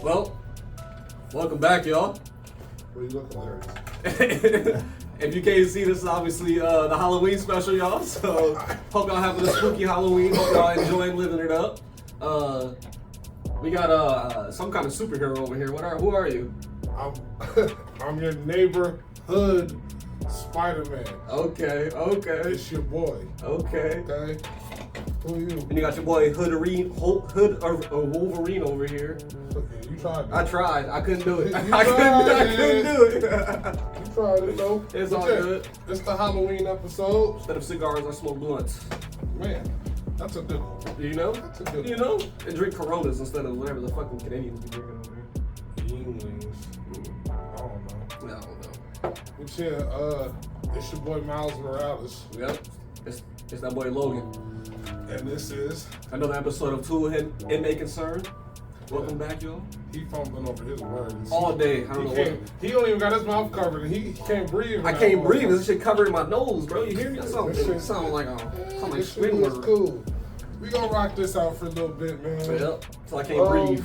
Well, welcome back, y'all. Well, you look hilarious. If you can't see, this is obviously the Halloween special, y'all. So, hope y'all having a spooky Halloween. Hope y'all enjoying living it up. We got some kind of superhero over here. Who are you? I'm your neighborhood Spider-Man. Okay. It's your boy. Okay. Who are you? And you got your boy Wolverine over here. You tried it. I tried. I couldn't do it. You I couldn't do it. You tried it though. It's all good. It's the Halloween episode. Instead of cigars, I smoke blunts. Man, that's a good one. You know? That's a good one. You know? And drink Coronas instead of whatever the fucking Canadians be drinking over here. Yinglings. I don't know. No. But yeah, it's your boy Miles Morales. Yep. It's that boy Logan. And this is Another episode of Tool Inmate Concern. Welcome back, y'all. he fumbling over his words. All day. I don't know what. He don't even got his mouth covered and he can't breathe. I can't breathe. This shit covering my nose, bro. You hear me? That sound like This shit was Swindler. cool. We gonna rock this out for a little bit, man. Yep. So I can't breathe.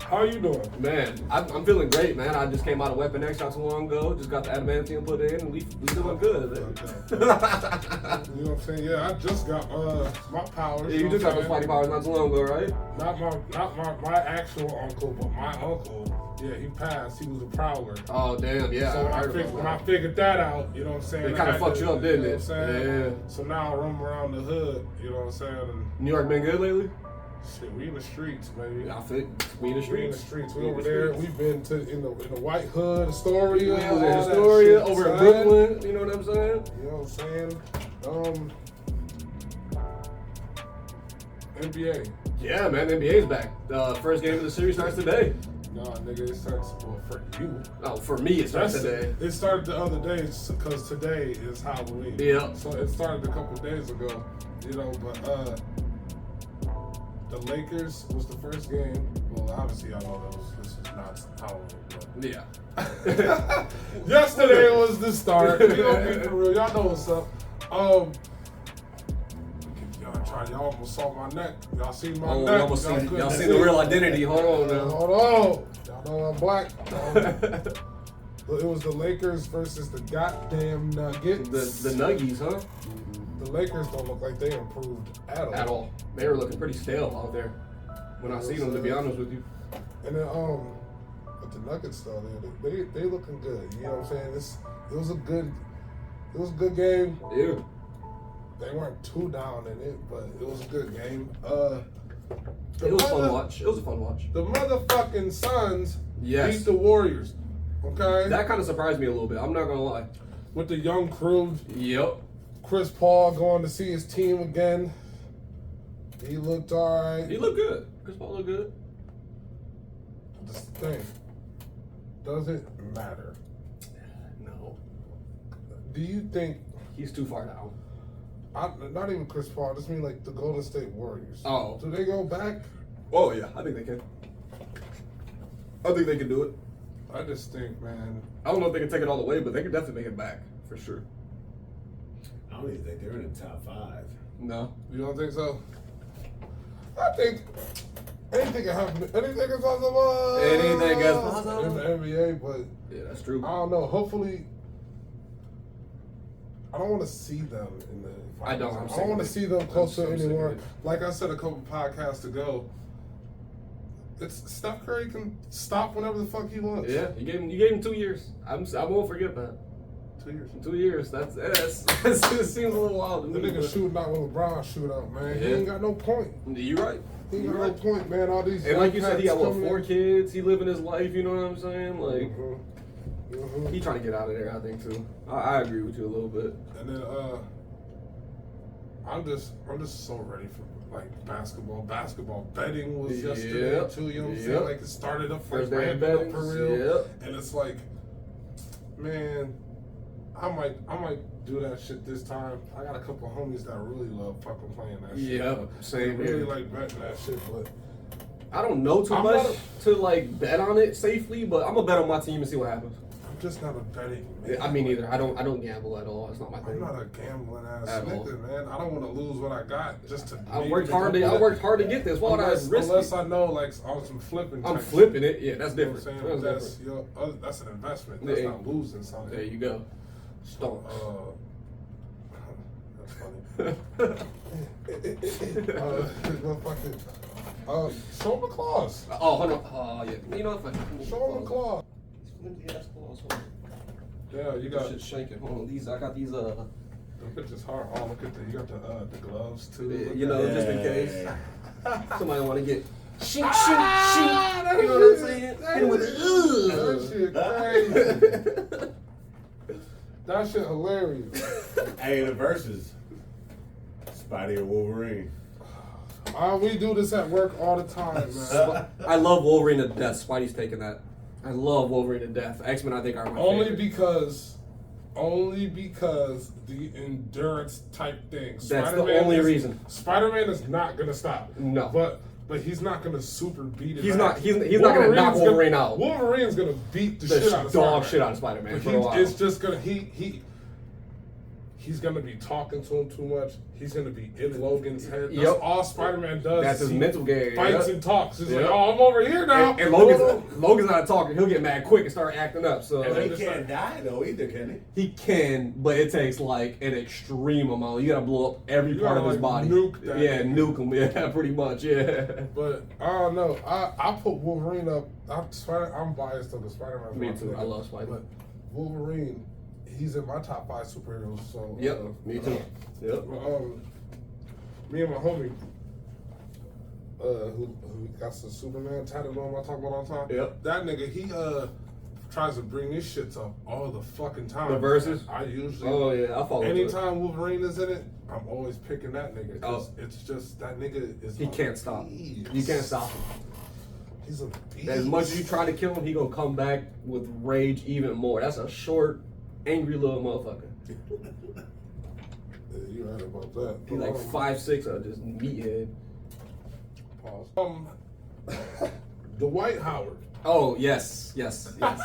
How you doing? Man, I'm feeling great, man. I just came out of Weapon X not too long ago. Just got the adamantium put in, and we doing good. You know what I'm saying? Yeah, I just got my powers. Yeah, you just got those fighting powers not too long ago, right? Not my actual uncle, but my uncle. Yeah, he passed. He was a prowler. Oh damn, yeah. So when I figured that out, you know what I'm saying? It kind of fucked you up, didn't it? You know what I'm saying? Yeah. So now I roam around the hood, you know what I'm saying? And New York been good lately? shit, we in the streets, baby. I think we in the We in the streets. streets. We over there. We've been in the White Hood, Astoria, We was in all that Astoria, shit, over in son. Brooklyn. You know what I'm saying? You know what I'm saying? NBA. Yeah, man. The NBA's back. First game of the series starts today. Nah, nigga, it starts for you. Oh, for me, it starts today. It started the other day because today is Halloween. Yeah. So it started a couple days ago, you know. But the Lakers was the first game. Well, obviously y'all know this is not Halloween. But Yeah. yesterday was the start. We gonna be for real. Y'all know what's up. Y'all almost saw my neck. Y'all seen my neck. Y'all seen the real identity. Hold on now. Hold on. Y'all know I'm black. It was the Lakers versus the goddamn Nuggets. The Nuggies, huh? The Lakers don't look like they improved at all. They were looking pretty stale out there when I seen them, to be honest with you. And then but the Nuggets though, they looking good. You know what I'm saying? It was a good game. Yeah. They weren't too down in it, but it was a good game. It was fun to watch. It was a fun watch. The motherfucking Suns Yes. beat the Warriors. Okay? That kind of surprised me a little bit. I'm not gonna lie. With the young crew, Yep. Chris Paul going to see his team again. He looked alright. He looked good. Chris Paul looked good. This thing doesn't matter. No. Do you think? He's too far down. Not even Chris Paul. I just mean like the Golden State Warriors. Oh. Do they go back? Oh yeah, I think they can. I think they can do it. I just think, man. I don't know if they can take it all the way, but they can definitely make it back for sure. I don't even think they're in the top 5. No. You don't think so? I think anything can happen. Anything is possible. Anything is possible. In the NBA, but Yeah, that's true. I don't know. Hopefully, I don't want to see them in the finals. I don't. I don't want to see them closer I'm sick of anymore. it. Like I said a couple podcasts ago, it's Steph Curry can stop whenever the fuck he wants. Yeah, you gave him 2 years. I won't forget that. 2 years. 2 years. That's it seems a little wild to The me. nigga but- shooting out when LeBron shoot out, man. He Yeah. ain't got no point. You're right. He ain't You're got right. no point, man. All these And like you said, he got young what, cats 4 coming kids. He living his life. You know what I'm saying? Like in. he trying to get out of there. I think too. I agree with you a little bit. And then I'm just so ready for like basketball. Basketball betting was yesterday Yep. too. You know what I'm Yep. saying? Like it started up First like day of ramping up betting. for real. Yep. And it's like, man, I might do that shit this time. I got a couple homies that really love fucking playing that shit. Yep. Same They really here. like betting that shit, but I don't know too I'm much not to like bet on it safely, but I'm gonna bet on my team and see what happens. I'm just not a betting man. Yeah, I mean, neither. I don't gamble at all. It's not my thing. I'm not a gambling ass At nigga, all. man. I don't want to lose what I got just to. I worked hard to get this. Why would I risk it? Unless I know, like, on some flipping. I'm flipping it. Yeah, that's You know different. what I'm saying? That's different. That's an investment. That's not losing something. There you go. Stonks. That's funny. Show him the claws. Oh, hold on. Oh, yeah. You know what? Show him the claws. Yeah, that's claws. Yeah, you got. Shit shaking. Hold on. These, I got these. The picture's hard. Oh, look at you got the gloves too. You know, just in case somebody want to get shink, shink, shink. You know what I'm saying? Hit him with the That shit crazy. That shit hilarious. Hey, the verses. Spidey or Wolverine. We do this at work all the time, man. I love Wolverine to death. Spidey's taking that. I love Wolverine to death. X-Men, I think, are my favorite. Only because the endurance type thing. That's the only reason. Spider-Man is not gonna stop. No. But he's not gonna super beat it. He's not gonna knock Wolverine out. Wolverine's gonna beat the shit out of dog Spider-Man. shit out of Spider-Man But for a while. It's just gonna he's gonna be talking to him too much. He's gonna be in Logan's head. That's all Spider-Man does. That's his mental game. Fights and talks. He's like, oh, I'm over here now. And Logan's not talking. He'll get mad quick and start acting up. So And he can't die though either, can he? He can, but it takes like an extreme amount. You gotta blow up every part of his body. Nuke that nuke him. Yeah, pretty much. Yeah. But I don't know. I put Wolverine up. I'm biased on the Spider-Man. Me too. I love Spider. But Wolverine, he's in my top 5 superheroes. So yep. Me too. Yep. Me and my homie, who got some Superman tatted on him, I talk about all the time. Yep. That nigga, he tries to bring these shits up all the fucking time. The verses? I usually. Oh yeah, I follow. Anytime Wolverine is in it, I'm always picking that nigga. Oh. It's just that nigga is. He can't stop. You can't stop him. He's a beast. As much as you try to kill him, he gonna come back with rage even more. That's a short, angry little motherfucker. Yeah, you're right about that. He's like 5'6", just meathead. Pause. Dwight Howard. Oh yes. Yes. I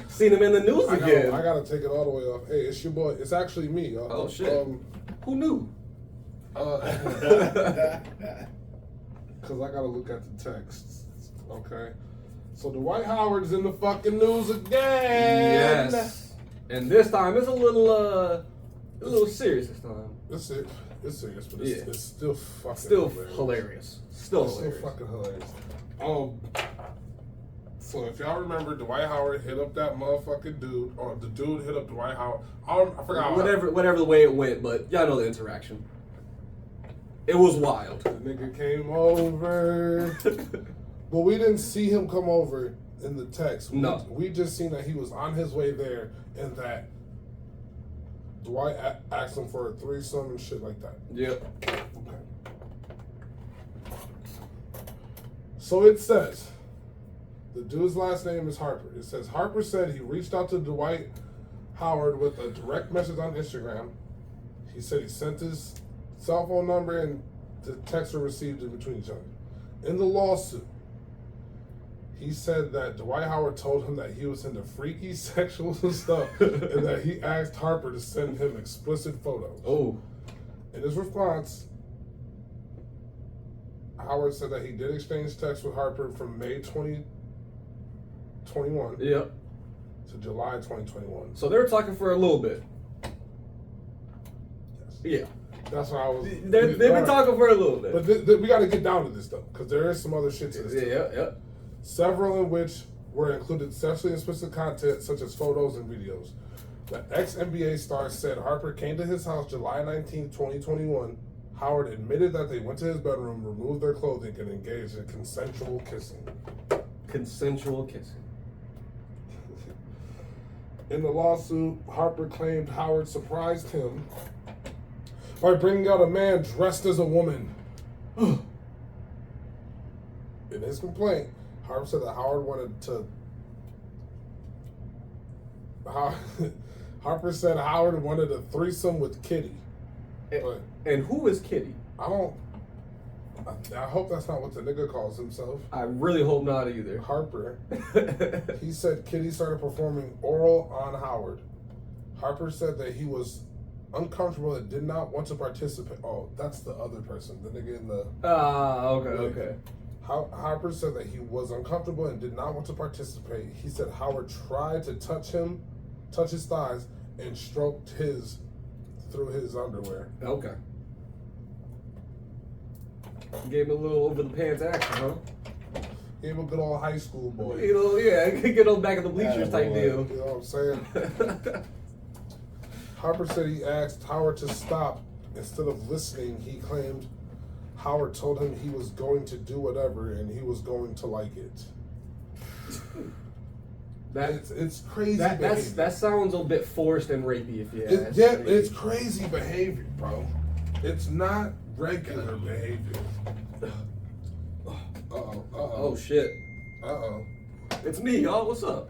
seen him in the news again. I gotta take it all the way off. Hey, it's your boy. It's actually me. Oh shit. Who knew? Because I gotta look at the texts. Okay. So Dwight Howard's in the fucking news again. Yes. And this time it's a little serious this time. It's serious, but it's still fucking hilarious. Still fucking hilarious. So if y'all remember, Dwight Howard hit up that motherfucking dude, or the dude hit up Dwight Howard. I forgot. Whatever the way it went, but y'all know the interaction. It was wild. The nigga came over, but we didn't see him come over in the text. No, we just seen that he was on his way there, and that Dwight asked him for a threesome and shit like that. Yep. Okay. So it says, the dude's last name is Harper. It says, Harper said he reached out to Dwight Howard with a direct message on Instagram. He said he sent his cell phone number and the texts were received in between each other. In the lawsuit, he said that Dwight Howard told him that he was into freaky sexual stuff and that he asked Harper to send him explicit photos. Oh. In his response, Howard said that he did exchange texts with Harper from May 2021 yep. to July 2021. So they were talking for a little bit. Yes. Yeah. That's what I was. They've been talking for a little bit. But we got to get down to this, though, because there is some other shit to this. Yeah. Several in which were included sexually explicit content, such as photos and videos. The ex-NBA star said Harper came to his house July 19, 2021. Howard admitted that they went to his bedroom, removed their clothing, and engaged in consensual kissing. Consensual kissing. In the lawsuit, Harper claimed Howard surprised him by bringing out a man dressed as a woman. In his complaint, Harper said that Howard wanted to... Harper said Howard wanted a threesome with Kitty. And who is Kitty? I don't I hope that's not what the nigga calls himself. I really hope not either. Harper. He said Kitty started performing oral on Howard. Harper said that he was uncomfortable and did not want to participate. Oh, that's the other person. The nigga in the... Okay. Harper said that he was uncomfortable and did not want to participate. He said Howard tried to touch his thighs, and stroked his through his underwear. Okay. Gave him a little over the pants action, huh? Gave him a good old high school boy. You know, yeah, get on back in the bleachers type deal. You know what I'm saying? Harper said he asked Howard to stop. Instead of listening, he claimed Howard told him he was going to do whatever and he was going to like it. It's crazy. That sounds a bit forced and rapey, if you ask. It's crazy behavior, bro. It's not regular behavior. Oh shit. It's me, y'all. What's up?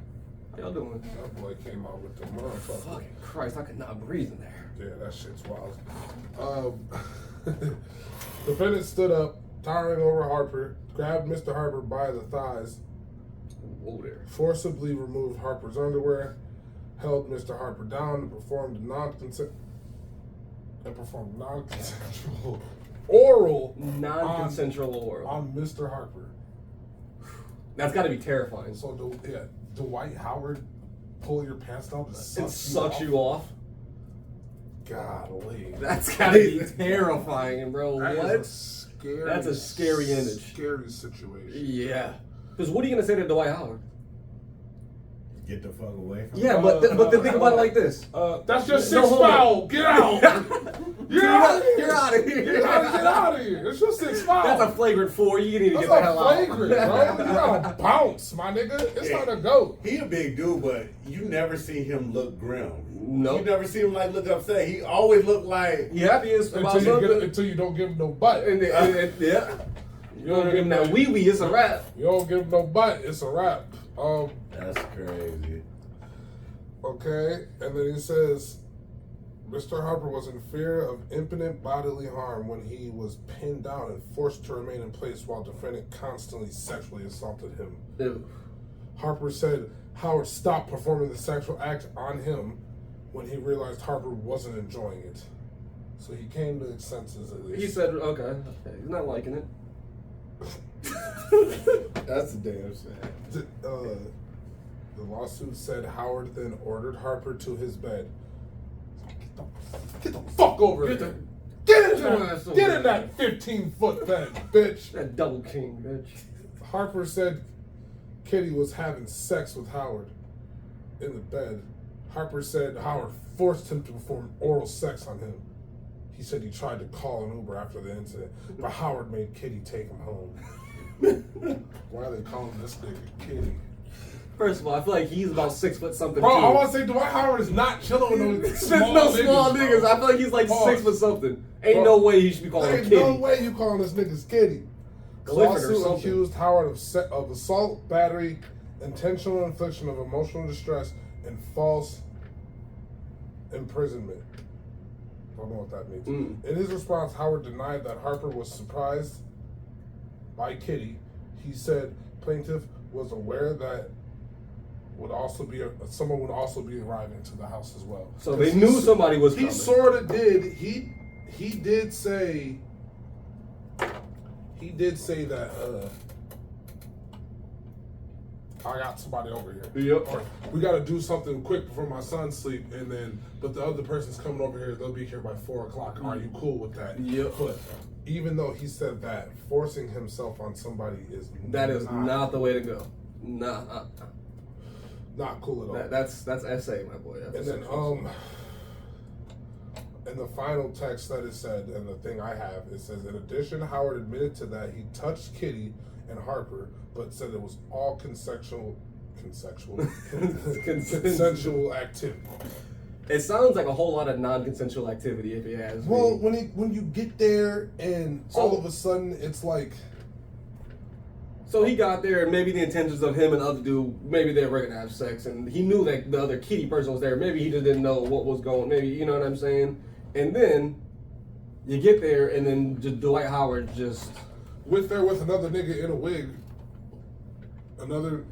How y'all doing? That boy came out with the motherfucker. Fucking Christ, I could not breathe in there. Yeah, that shit's wild. Defendant stood up, towering over Harper, grabbed Mr. Harper by the thighs, Whoa there. forcibly removed Harper's underwear, held Mr. Harper down, and performed non-consensual oral oral on Mr. Harper. That's got to be terrifying. So, Dwight Howard pull your pants down and sucks you off. Golly. That's got to be terrifying, bro. That's a scary image. Scary situation. Yeah. Because what are you going to say to Dwight Howard? Get the fuck away from Yeah, but then think about it like this. That's your sixth foul. Get out. You're out of here. You're out of here. You gotta get out of here. It's your sixth foul. That's a flagrant 4. You need to get the hell out. That's a flagrant, bro. You gotta bounce, my nigga. It's time to go. He a big dude, but you never see him look grim. Nope. You never see him like look upset. He always look like happy is about until you don't give him no butt. Yeah. You don't give him that wee-wee, it's a wrap. You don't give him no butt, it's a wrap. That's crazy. Okay, and then he says Mr. Harper was in fear of imminent bodily harm when he was pinned down and forced to remain in place while defendant constantly sexually assaulted him. Ew. Harper said Howard stopped performing the sexual act on him when he realized Harper wasn't enjoying it. So he came to his senses at least. He said, okay, he's not liking it. That's a damn shame. The lawsuit said Howard then ordered Harper to his bed. Get the fuck over there. Get in that 15-foot bed, bitch. That double king, bitch. Harper said Kitty was having sex with Howard in the bed. Harper said Howard forced him to perform oral sex on him. He said he tried to call an Uber after the incident, but Howard made Kitty take him home. Why are they calling this nigga Kitty? First of all, I feel like he's about 6 foot something. Bro, too. I want to say Dwight Howard is not chilling with those small niggas. I feel like he's like 6 foot something. Ain't no way he should be calling him Kitty. Ain't no way you calling this nigga's Kitty. The lawsuit accused Howard of assault, battery, intentional infliction of emotional distress, and false imprisonment. Don't know what that means. In his response, Howard denied that Harper was surprised by Kitty. He said plaintiff was aware that someone would also be arriving to the house as well. So they knew somebody was coming. He sort of did. He did say that I got somebody over here. Yep. Or we got to do something quick before my son sleep, but the other person's coming over here. They'll be here by 4 o'clock. Are you cool with that? Yep. But even though he said that, forcing himself on somebody is not the way to go. Nah. Not cool at all. That's SA, my boy. And then in the final text that it said, and the thing I have, it says, in addition, Howard admitted to that he touched Kitty and Harper, but said it was all consensual activity. It sounds like a whole lot of non-consensual activity, if you ask me. Well, when you get there and all of a sudden it's like. So he got there, and maybe the intentions of him and the other dude, maybe they were gonna have sex, and he knew that the other Kitty person was there. Maybe he just didn't know what was going. Maybe, you know what I'm saying? And then you get there, and then just Dwight Howard just with another nigga in a wig, another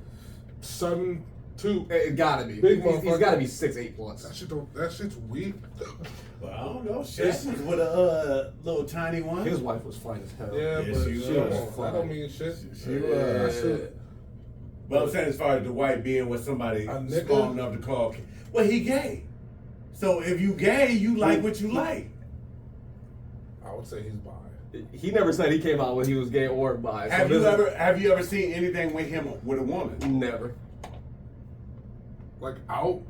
7'2". It gotta be. Big He's gotta be 6'8" plus. That shit's weak. Well, I don't know. Shaq was with a little tiny one. His wife was fine as hell. Yeah, Yes, but she that was. don't mean shit. She was. But I'm saying as far as Dwight being with somebody A nigga? small enough to call, well, he gay. So if you gay, you like what you like. I would say he's bi. He never said he came out when he was gay or bi. Have you ever seen anything with him with a woman? Never. Like out?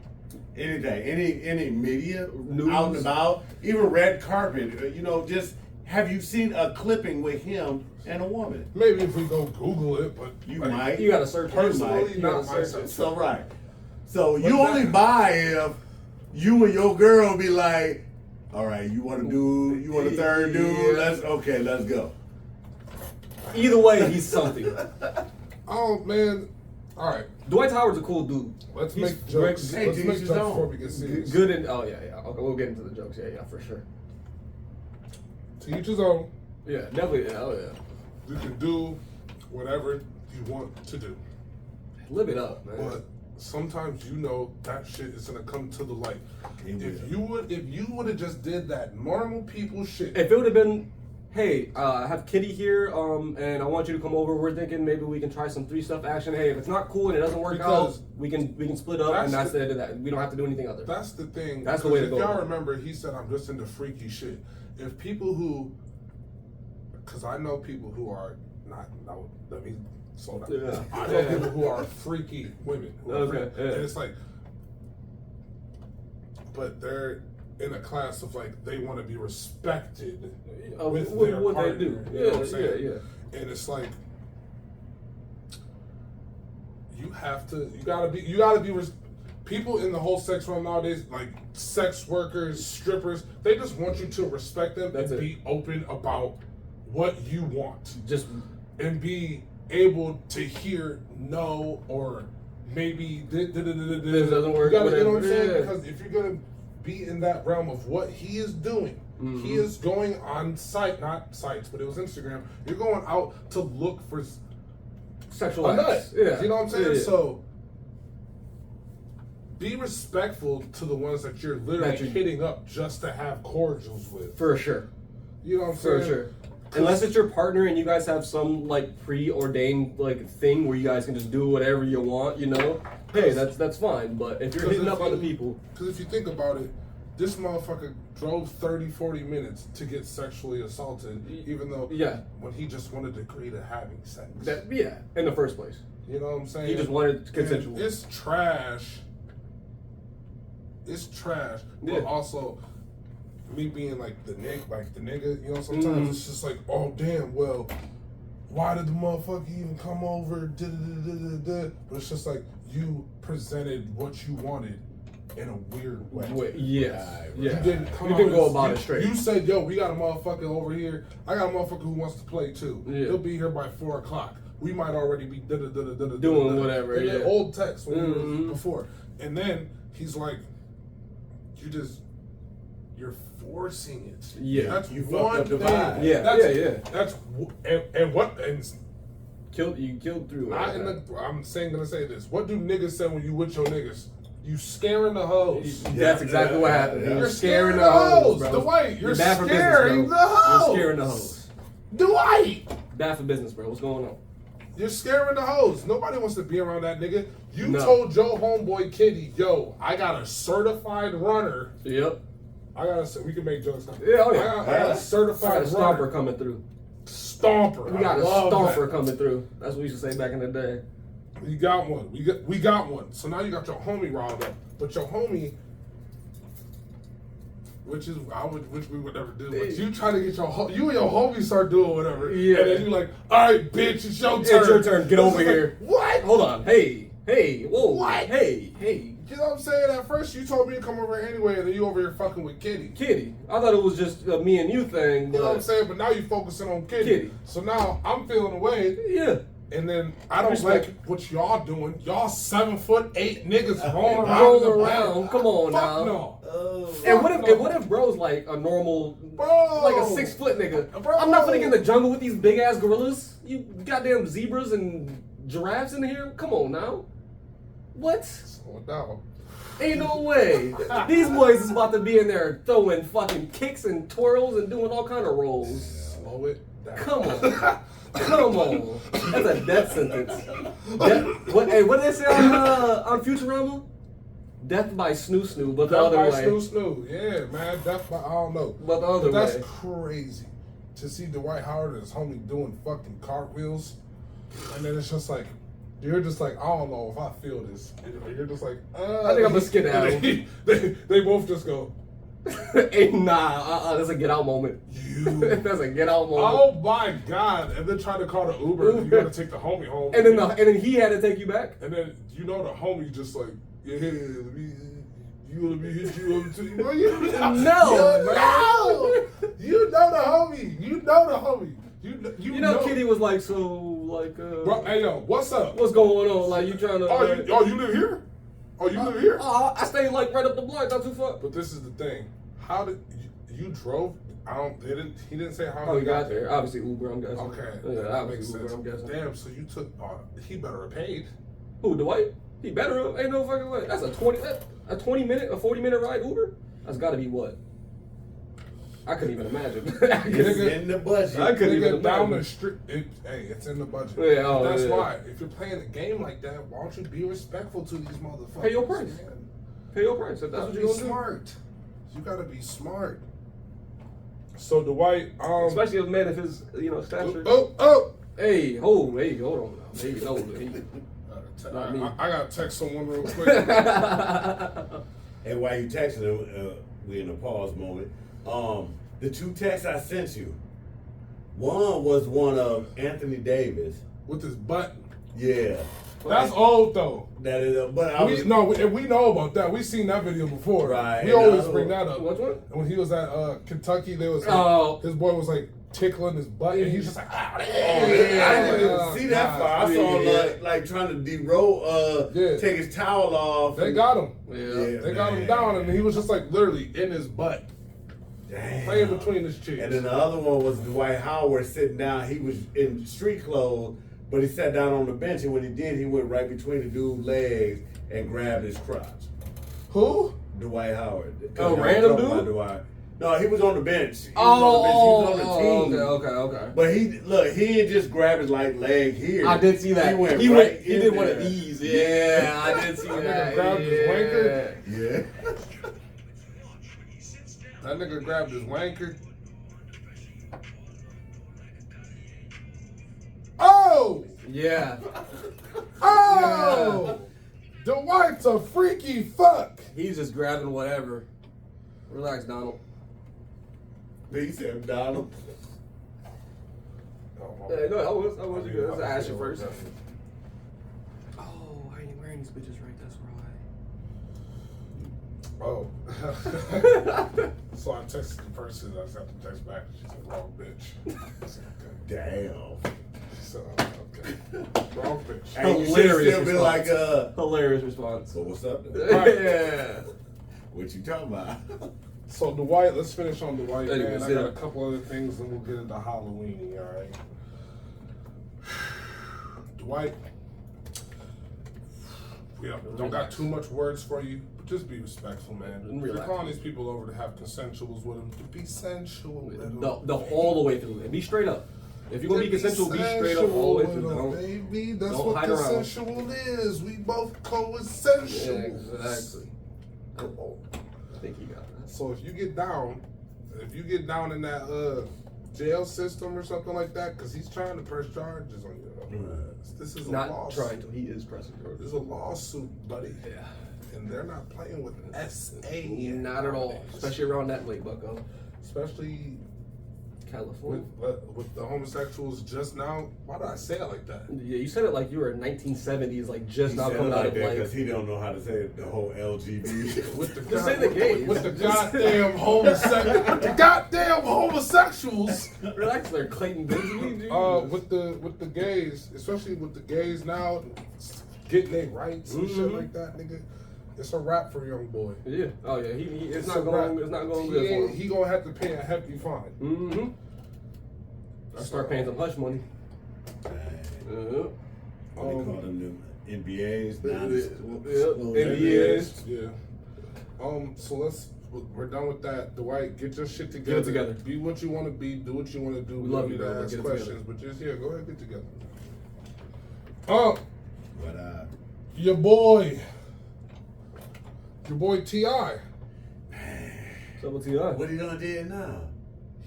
Anything, any media, News. out and about, even red carpet. You know, just have you seen a clipping with him and a woman? Maybe if we go Google it, but You like, might. You gotta search. Personally, You not gotta search. myself. So right. So But you only that- buy if you and your girl be like, all right, you want a third dude? Yeah. Let's go. Either way, he's something. Oh man, all right. Dwight Howard's a cool dude. Let's He's make jokes. Hey, Let's to make each his jokes own. before we get serious. Good and yeah. Okay, we'll get into the jokes. Yeah, for sure. To each his own. Yeah, definitely. Yeah, oh yeah. You can do whatever you want to do, Live it up, man. but sometimes that shit is gonna come to the light. It If will. you would have just did that normal people shit. If it would have been, hey, I have Kitty here, and I want you to come over. We're thinking maybe we can try some 3 stuff action. Hey, if it's not cool and it doesn't work Because out, we can split up, and that's the end of that. We don't have to do anything other. That's the thing. That's the way to if go. Y'all remember, he said, "I'm just into freaky shit." If people who, because I know people who are not. No, let me slow down. Yeah. I know Yeah. people who are freaky women. Who are Okay, freaky. yeah. And it's like, but they're in a class of like they want to be respected with their what partner. they do. You know what I'm saying? Yeah. And it's like you gotta be people in the whole sex realm nowadays, like sex workers, strippers, they just want you to respect them That's and it. be open about what you want Just and be able to hear no or maybe this doesn't work, You know what I'm whatever. saying? Yeah. Because if you're gonna be in that realm of what he is doing, he is going on site, not sites, but it was Instagram. You're going out to look for sexual a nut. acts. Yeah. You know what I'm saying? Yeah. So be respectful to the ones that you're literally That you- hitting up just to have cordials with. For sure. You know what I'm For saying? sure. Unless it's your partner and you guys have some like preordained like thing where you guys can just do whatever you want, you know. Hey, that's fine. But if you're hitting up other people, Because if you think about it, this motherfucker drove 30, 40 minutes to get sexually assaulted, even though when he just wanted to agree to having sex. in the first place, You know what I'm saying? he just wanted consensual. And it's trash. It's trash. Yeah. But also, me being like the nigga, you know, sometimes it's just like, oh damn, well, why did the motherfucker even come over? But it's just like you presented what you wanted in a weird way. Yeah. You didn't come You out didn't go and- about you- it straight. You said, yo, we got a motherfucker over here. I got a motherfucker who wants to play too. Yeah. He'll be here by 4 o'clock. We might already be Doing whatever, And then yeah. old text when we were Mhm. before. And then he's like, you're forcing it. Yeah. That's You fucked one up the thing. vibe. Yeah, That's, yeah. That's and You killed through. I'm gonna say this. What do niggas say when you with your niggas? You scaring the hoes. That's exactly what happened. Yeah. You're scaring the hoes, bro. Dwight. You're bad for scaring business, the bro. hoes. You're scaring the hoes. Dwight. Bad for business, bro. What's going on? You're scaring the hoes. Nobody wants to be around that nigga. You No. told your homeboy Kitty, yo, I got a certified runner. Yep. We can make jokes now. Yeah, oh yeah. I got a I got certified a stomper runner. coming through. Stomper. We got I a love stomper that. coming through. That's what we used to say back in the day. We got one. We got one. So now you got your homie riled up. But your homie, which we would never do. But you try to get you and your homie start doing whatever. Yeah. And then you like, all right, bitch, it's your turn. It's your turn. Get It's over like, here. What? Hold on. Hey, whoa. What? Hey. You know what I'm saying? At first you told me to come over anyway, and then you over here fucking with Kitty. Kitty. I thought it was just a me and you thing. You know what I'm But saying? But now you focusing on Kitty. Kitty. So now I'm feeling away. yeah. And then I don't Respect. like what y'all doing. Y'all 7'8" niggas rolling Around. Come on Fuck now. no. And what if bro's like a normal, Bro. like a 6 foot nigga? Bro. I'm not gonna get in the jungle with these big ass gorillas. You goddamn zebras and giraffes in here. Come on now. What? Slow it down. Ain't no way. These boys is about to be in there throwing fucking kicks and twirls and doing all kind of rolls. Slow it down. Come on. Come on. That's a death sentence. What did they say on Futurama? Death by snoo, but the Death other by way. snoo. Yeah, man. Death by, I don't know. But the other That's way. crazy. To see Dwight Howard and his homie doing fucking cartwheels. And then it's just like, you're just like, I don't know if I feel this. You're just like, I think I'm gonna skedaddle. They both just go, That's a get out moment. That's a get out moment. oh my God. And then try to call the Uber and you gotta take the homie home. And then he had to take you back. And then the homie just like, yeah, let me hit you up too. Bro, you know the homie. You know Kitty was like, Bro, hey yo, what's up? what's going on? Like, you trying to? You live here? Oh, you live here? I stay like right up the block, not too far. But this is the thing. How did you drove? He didn't say how Oh, he got there. Obviously Uber, I'm guessing. Okay, Yeah, that makes obviously sense. Uber, I'm guessing. Damn, so you took. He better have paid. Who, Dwight? He better have. Ain't no fucking way. That's a 40-minute ride Uber? That's gotta be what? I couldn't even imagine. It's in the budget. I couldn't even Nigga, down imagine. the street. Hey, it's in the budget. Yeah, That's yeah. why. If you're playing a game like that, why don't you be respectful to these motherfuckers? Pay your price. Man? Pay your price if that's You what gotta you're be gonna do. smart. You gotta be smart. So Dwight, Especially if man, if his stature. oh. Hey, hold on now. Hey, no, hey. Not me. I gotta text someone real quick. And while you texting him, we in a pause moment. The two texts I sent you, one was one of Anthony Davis. With his butt. Yeah. That's old though. That is, but I was, We know about that. We've seen that video before. Right. We always bring that up. Which one? And when he was at Kentucky, there was his boy was like tickling his butt, and he's just like, I didn't even see that far. I saw him like trying to de-roll, take his towel off. They got him. Yeah. They got him down, and he was just like literally in his butt, playing between his cheeks. And then the other one was Dwight Howard sitting down. He was in street clothes, but he sat down on the bench, and when he did, he went right between the dude's legs and grabbed his crotch. Who? Dwight Howard. Oh, random dude? Dwight. No, he was on the bench. He was Oh, on the team. okay. But he didn't just grab his leg here. I did see that. He went He right He in did one there. of these. Yeah, I did see That that. nigga grabbed his wanker. Yeah. That nigga grabbed his wanker. Oh! Yeah. Oh! Dwight's a freaky fuck. He's just grabbing whatever. Relax, Donald. He said Donald. Yeah, no, I was good. Let's ask you first. Oh, I ain't wearing these bitches right. That's right. Oh. So I texted the person, I just have to text back. She said, wrong bitch. I said, okay. Damn. So, okay. Wrong bitch. And you should Hilarious still be response. like, Hilarious response. so what's up? Yeah. What you talking about? So Dwight, let's finish on Dwight, Anyways, man. I got yeah. a couple other things, and we'll get into Halloween, all right? Dwight, we don't got too much words for you, but just be respectful, man. If you're Relax. calling these people over to have consensuals with them, to be sensual with them. The all the way through. And be straight up. If you're gonna be consensual, be straight up all the way through. Don't, baby. That's don't what hide around. consensual is. We both co-essential. Yeah, exactly. Come on. I think he got that. So if you get down in that jail system or something like that, because he's trying to press charges on you. This is a Not lawsuit. trying to. He is pressing charges. This is a lawsuit, buddy. Yeah. And they're not playing with SA. Not at all. Especially around that late, bucko. Especially California. With the homosexuals just now. Why did I say it like that? Yeah, you said it like you were in 1970s, like just He now said coming it out like of that like. because he don't know how to say the whole LGBT. With the Just say the gays. With the goddamn homosexuals. Relax there, Clayton Benjamin. Dude. With the gays, especially with the gays now, getting their rights and shit like that, nigga. It's a wrap for young boy. Yeah. Oh yeah. It's not a going. wrap. It's not going good for him. He gonna have to pay a hefty fine. Mm-hmm. Start paying some hush money. What they call them NBAs? NBAs. Yeah. So we're done with that. Dwight, get your shit together. Get it together. Be what you want to be. Do what you want to do. We love you, to bro. ask Get it questions, but just go ahead, get together. But your boy T.I. So what's he on? what he done did now?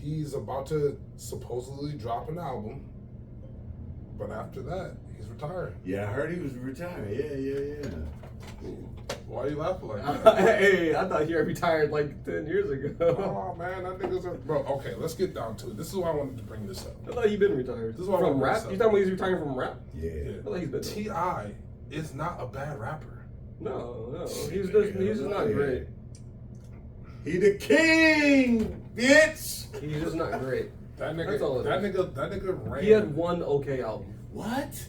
He's about to supposedly drop an album, but after that, he's retiring. Yeah, I heard he was retired. Yeah. Why are you laughing like that? Hey, I thought he retired like 10 years ago. Oh man, that nigga's a bro. Okay, let's get down to it. This is why I wanted to bring this up. I thought he'd been retired. This is what I from wanna rap? say. You talking about he's retiring from rap? Yeah. I thought he's been. T.I. is not a bad rapper. No, he's just not great. He the king, bitch. He's just not great. That That's all it is. nigga ran. He had one okay album. What?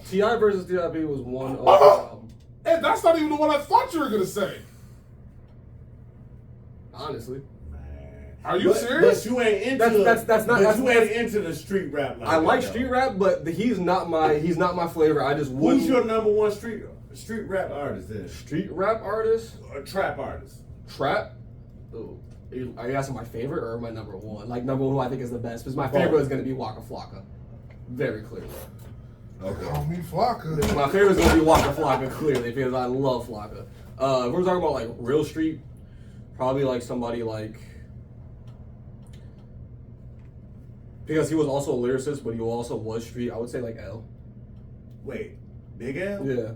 T.I. versus T.I.P. was one okay album. Hey, that's not even the one I thought you were gonna say. Honestly, Are you serious? But you ain't into you ain't into the street rap. I like street rap, but he's not my flavor. I just wouldn't. Who's your number one street rap artist then? street rap artist? Or trap artist? Trap? Ooh. Are you asking my favorite or my number one? Like number one who I think is the best? Because my favorite is going to be Waka Flocka. Very clearly. Okay. Call me Flocka. My favorite is going to be Waka Flocka, clearly, because I love Flocka. If we're talking about like real street, probably like somebody like, because he was also a lyricist, but he also was street, I would say like L. Wait, Big L? Yeah.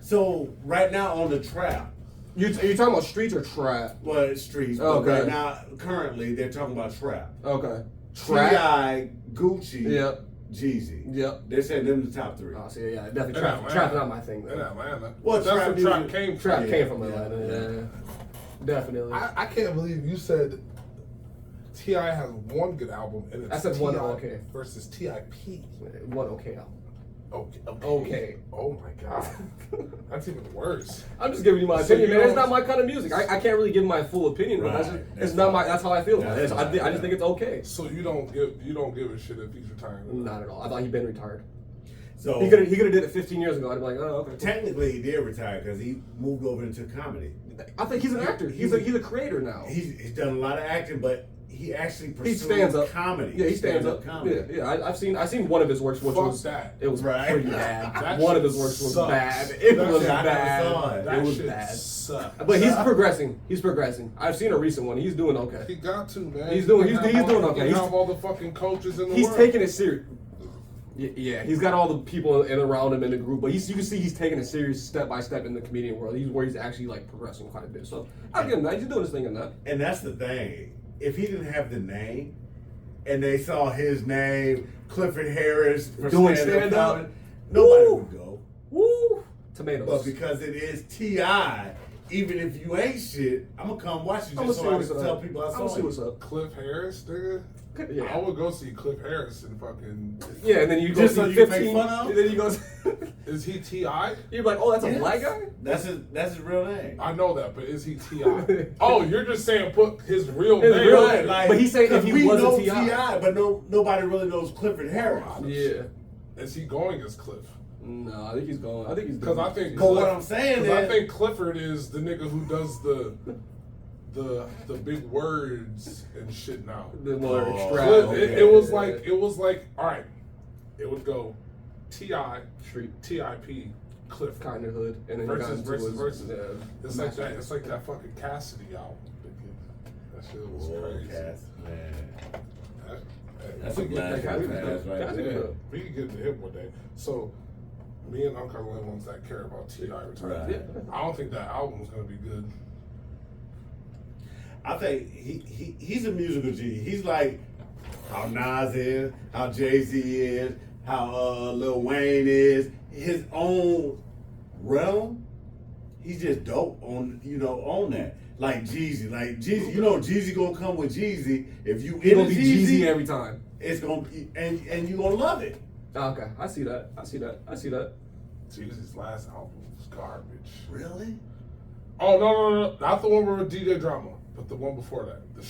So right now on the trap, Are you talking about streets or trap? well, it's streets. But Okay. right now, currently, they're talking about trap. Okay. Trap. T.I., Gucci, Yep. Jeezy. Yep. They're saying them the top three. Oh, so yeah, definitely In trap. Atlanta. Trap's not my thing In though. Atlanta. Well, that's trap where trap music- came from. Trap Yeah, came from yeah, Atlanta. yeah. Yeah. Definitely. I can't believe you said T.I. has one good album and it's I said one T.I. okay. versus T.I.P. One okay album. Okay. Oh my god. That's even worse. I'm just giving you my So opinion, you man. It's don't- not my kind of music. I can't really give my full opinion, but Right. it's not my. That's how I feel about it. That's I just think it's okay. So you don't give a shit if he's retiring. Not at all. I thought he'd been retired. So He could have did it 15 years ago. I'd be like, oh, okay. technically, he did retire because he moved over into comedy. I think he's an actor. He's a creator now. He's done a lot of acting, but he actually He pursues stands up. comedy. Yeah, he stands up. comedy. Yeah. I've seen one of his works, which Fuck was that. It was Right. pretty bad. That One of shit his works was sucks. bad. It That was shit- I never bad. saw it. That It was shit bad. sucks. But he's progressing. He's progressing. I've seen a recent one. He's doing okay. He got to, man. He's doing- He he's have doing all- okay. He He's- have all the fucking coaches in the He's world. taking it serious. Yeah, he's got all the people in around him in the group, but you can see he's taking it serious step by step in the comedian world. He's actually like progressing quite a bit. So I'll give him that. He's doing his thing in that. And that's the thing. If he didn't have the name, and they saw his name, Clifford Harris, for Doing stand-up stand-up? comedy, nobody Woo! would go. Woo! Tomatoes. But because it is T.I., even if you ain't shit, I'm gonna come watch you I'm just gonna so see I what's can up. tell people I I'm saw gonna see you. what's up. Cliff Harris, nigga. Yeah. I would go see Cliff Harris and fucking. Yeah, and then you go Just see so you can 15. make fun of him? And then you go. Is he T.I.? You're like, oh, that's a Yes. black guy. That's his real name. I know that, but is he T.I.? Oh, you're just saying put his real His name. real on name. it. But he's saying if he we wasn't know T.I. T.I., but nobody really knows Clifford Harris. Yeah. Is he going as Cliff? No, I think he's going. I think he's Because I think. But what I'm saying I is, think Clifford is the nigga who does the big words and shit now. the more Oh. extra. Cliff, okay. it was like all right. It would go T.I. Street T.I.P. Cliff kind of hood, and then you got versus into versus his, versus. It's like that. It's like that fucking Cassidy album. That shit was crazy. Cass, man. That's That's a black black Cassidy man, good. that's right Cassidy there. good. We could get to him one day. So, me and Uncle are the only ones that care about T.I. retiring. Right. Yeah. I don't think that album's gonna be good. I think he's a musical genius. He's like how Nas is, how Jay-Z is, how Lil Wayne is. His own realm. He's just dope on on that. Like Jeezy, Jeezy gonna come with Jeezy. If you He into gonna be Jeezy every time. it's gonna be and you gonna love it. Okay, I see that. Jeezy's last album was garbage. Really? Oh no, not the one with DJ Drama, but the one before that. The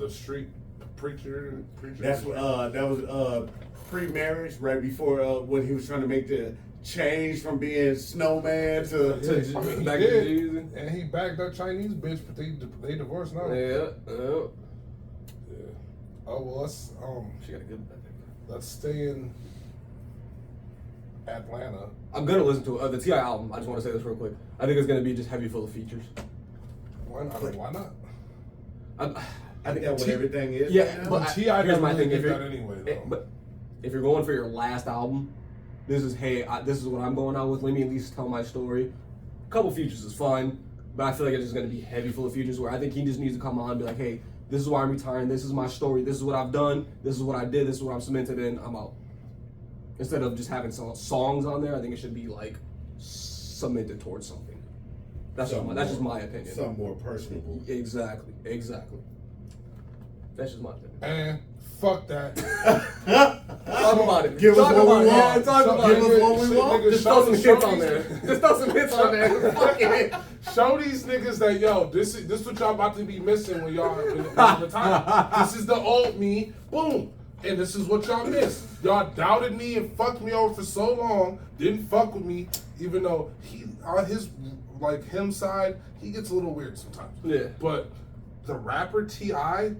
street preacher. That's that was pre-marriage, right before when he was trying to make the change from being snowman to. I mean, he Back did, to Jeezy. and he bagged that Chinese bitch, but they divorced now. Yeah. Oh well, She got a good. let's stay in Atlanta. I'm gonna listen to the T.I. album. I just want to say this real quick. I think it's gonna be just heavy full of features. Why not? I think That's what everything is. Yeah, right now? but T.I. here's doesn't my really thing. If get you're, that anyway, though. but if you're going for your last album, this is this is what I'm going out with. Let me at least tell my story. A couple features is fun, but I feel like it's just gonna be heavy full of features. Where I think he just needs to come on and be like, hey, this is why I'm retiring. This is my story. This is what I've done. This is what I did. This is what I'm cemented in. I'm out. Instead of just having some songs on there, I think it should be like cemented towards something. That's just my opinion. Something more personable. Exactly. That's just my opinion. And fuck that. Talk about it. Give us Talk what about we it. want. Yeah, talk about Give it. us what we want. Just throw some hits on there. Just throw some hits on there. Fuck it. Show these niggas that this is what y'all about to be missing when y'all retire. This is the old me. Boom. And this is what y'all missed. Y'all doubted me and fucked me over for so long. Didn't fuck with me, even though he on his him side, he gets a little weird sometimes. Yeah. But the rapper T.I.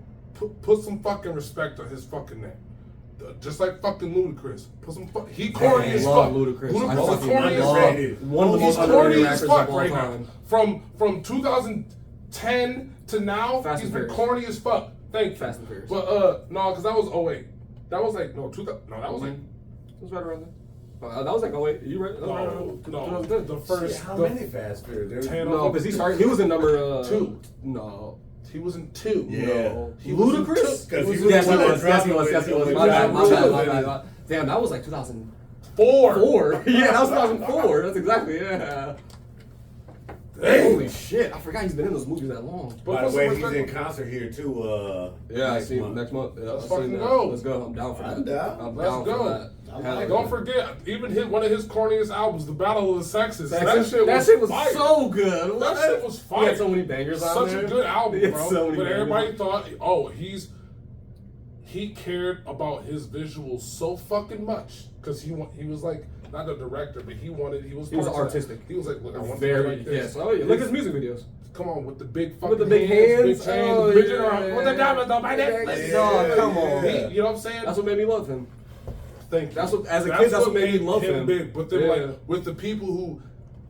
put some fucking respect on his fucking name. Just like fucking Ludacris. Put some he corny as fuck. Ludacris. Ludacris is corny as fuck. One of the most He's corny underrated as rappers fuck of all right time. now. From 2010 to now, Fast he's and been Furious. corny as fuck. Thank you. Fast and Furious. But no, because that was 08. That was like 2000. No, that was like It was right around there. That was like, oh wait, you right? no. The first. How the many Fast Furious? 10 No, because he was in number 2. No. He was in 2. Yeah. No. He was in Ludacris? 2. Because Yes, he was. My bad. Damn, that was like 2004. 4. Yeah, that was 2004. That's exactly, yeah. Holy shit, I forgot he's been in those movies that long. By the way, he's in concert here too. Yeah, I see him next month. Yeah, Let's I seen fucking that. go. Let's go. I'm down for that. I'm down. I'm Let's down go. for that. Hell Hey, yeah. don't forget, even one of his corniest albums, The Battle of the Sexes. That shit was fire. so good. That shit was He fire. had so many bangers on Such there. a good album, He had bro. so many But bangers. everybody thought, oh, he cared about his visuals so fucking much because he was like not a director, but he was artistic. He was like, look, I want to Very, be like this. yes. Oh yeah, look at his music videos. Come on, with the big fucking With the big hands. big chain, Oh, the midget yeah. arm, with the diamonds on my neck. Yeah. Dog, come on. You know what I'm saying? That's what made me love him. Thank you. That's what- as a kid, that's what made me love him. big. But then, Yeah. like, with the people who,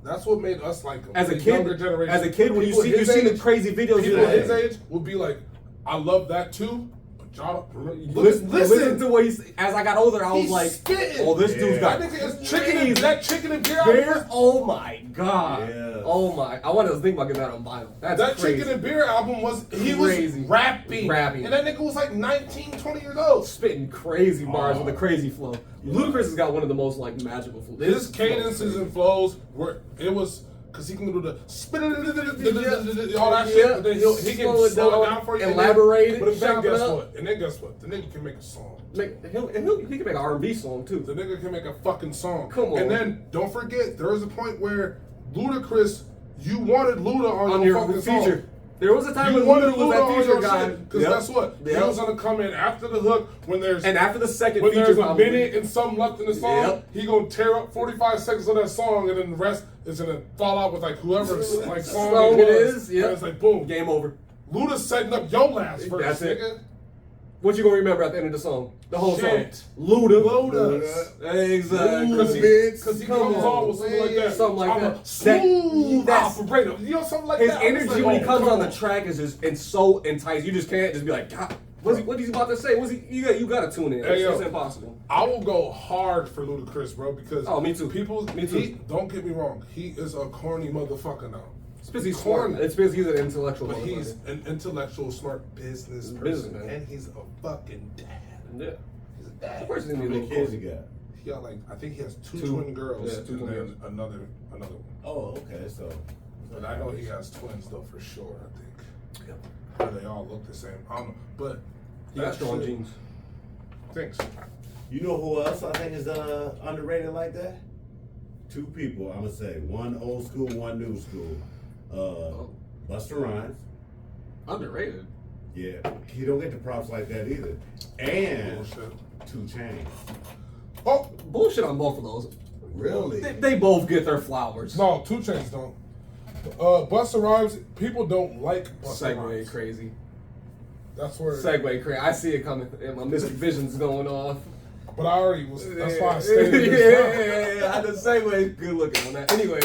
that's what made us like him. As a The younger kid, generation. when you People see his the age- crazy videos, people you're like, his age will be like, I love that too, but y'all listen to what he's. As I got older, I was He's like, spitting. oh, this dude's got That nigga is chicken. That chicken and beer beer. album. Oh my god. Yeah. Oh my. I wanted to think about getting that on vinyl. That's That crazy. chicken and beer album was Crazy. was rapping. Rapping. And that nigga was like 19, 20 years old. Spitting crazy bars Oh. with a crazy flow. Ludacris has got one of the most like magical flows. His cadences and flows were because he can do the spit all that shit, but then he can slow it down for you. elaborate it, But then chop it guess up. what? And then guess what? The nigga can make a song. He can make an R&B song too. The nigga can make a fucking song. Come on. And then don't forget, there was a point where Ludacris, you wanted Luda on your fucking feature. song. There was a time You when wanted Luda was Luda that on feature your guy. shit. Because guess what? He was gonna come in after the hook when there's And after the second when feature, there's a probably. minute and something left in the song, Yep. he gonna tear up 45 seconds of that song, and then the rest is gonna fall out with like whoever's like song it was. is, yep. And it's like boom, Game over. Luda's setting up your last verse, That's it. nigga. What you gonna remember at the end of the song? The whole Shit. song. Luda. Luda. Exactly. Because he Come comes on. on with something like that. Something like I'm that. a smooth That's- operator. You know, something like His that. I'm just energy like, when he oh, comes come on the track is just and so enticing. You just can't just be like, God, what he's about to say? You gotta tune in. Hey, yo. It's impossible. I will go hard for Ludacris, bro, because Oh, me too. People, Me too. don't get me wrong, he is a corny motherfucker now. It's because he's smart. It's because he's an intellectual. But he's an intellectual, smart business person, and he's a fucking dad. Yeah, he's a dad. Of course, How many kids he got? He got like, I think he has two twin girls, yeah, and then another one. Oh, okay, so. But I know he has twins though for sure. I think. Yeah. They all look the same. I don't know, but he got strong genes. Thanks. You know who else I think is underrated like that? Two people, I'm gonna say. One old school, one new school. Busta Rhymes. Underrated. Yeah, he don't get the props like that either. And Bullshit. 2 Chainz. Oh, bullshit on both of those. Really? They both get their flowers. no, 2 Chainz don't. Busta Rhymes, people don't like Busta Segue Rhymes. crazy. That's where. Segue crazy. I see it coming, and my Mystic Vision's going off. But I already was. That's why I stayed in this. Yeah. I just segue good looking on that. Anyway,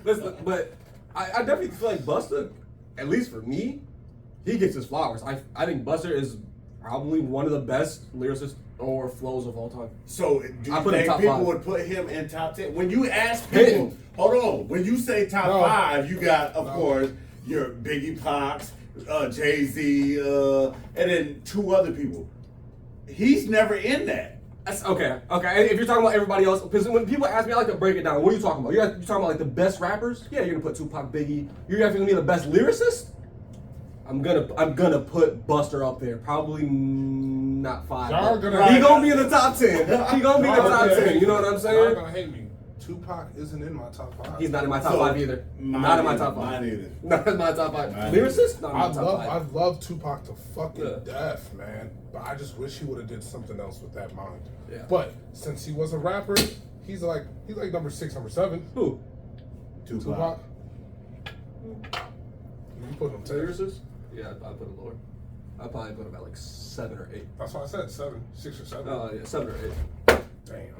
listen, but I definitely feel like Busta, at least for me, he gets his flowers. I think Busta is probably one of the best lyricists or flows of all time. So do you think people would put him in top 10? When you ask people, hold on, when you say top 5, you got, of course, your Biggie Pox, Jay-Z, and then 2 other people. He's never in that. That's okay. Okay, if you're talking about everybody else, because when people ask me, I like to break it down. What are you talking about? You're talking about like the best rappers? Yeah, you're gonna put Tupac, Biggie. You're asking me the best lyricist? I'm gonna put Buster up there. Probably not 5. He gonna be in the top 10. He gonna be in the top 10. You know what I'm saying? Y'all gonna hate me. Tupac isn't in my top 5. He's not in my top 5 either. Not in my top 5. Mine either. Not in my top 5. Lyricist? Not in my top 5. I love Tupac to fucking death, man. But I just wish he would have did something else with that mind. Yeah. But since he was a rapper, he's like number 6, number 7. Who? Tupac. You put him 10. Lyricist? Yeah, I'd put him lower. I'd probably put him at like 7 or 8. That's why I said 7, 6 or 7. Oh yeah, 7 or 8. Damn.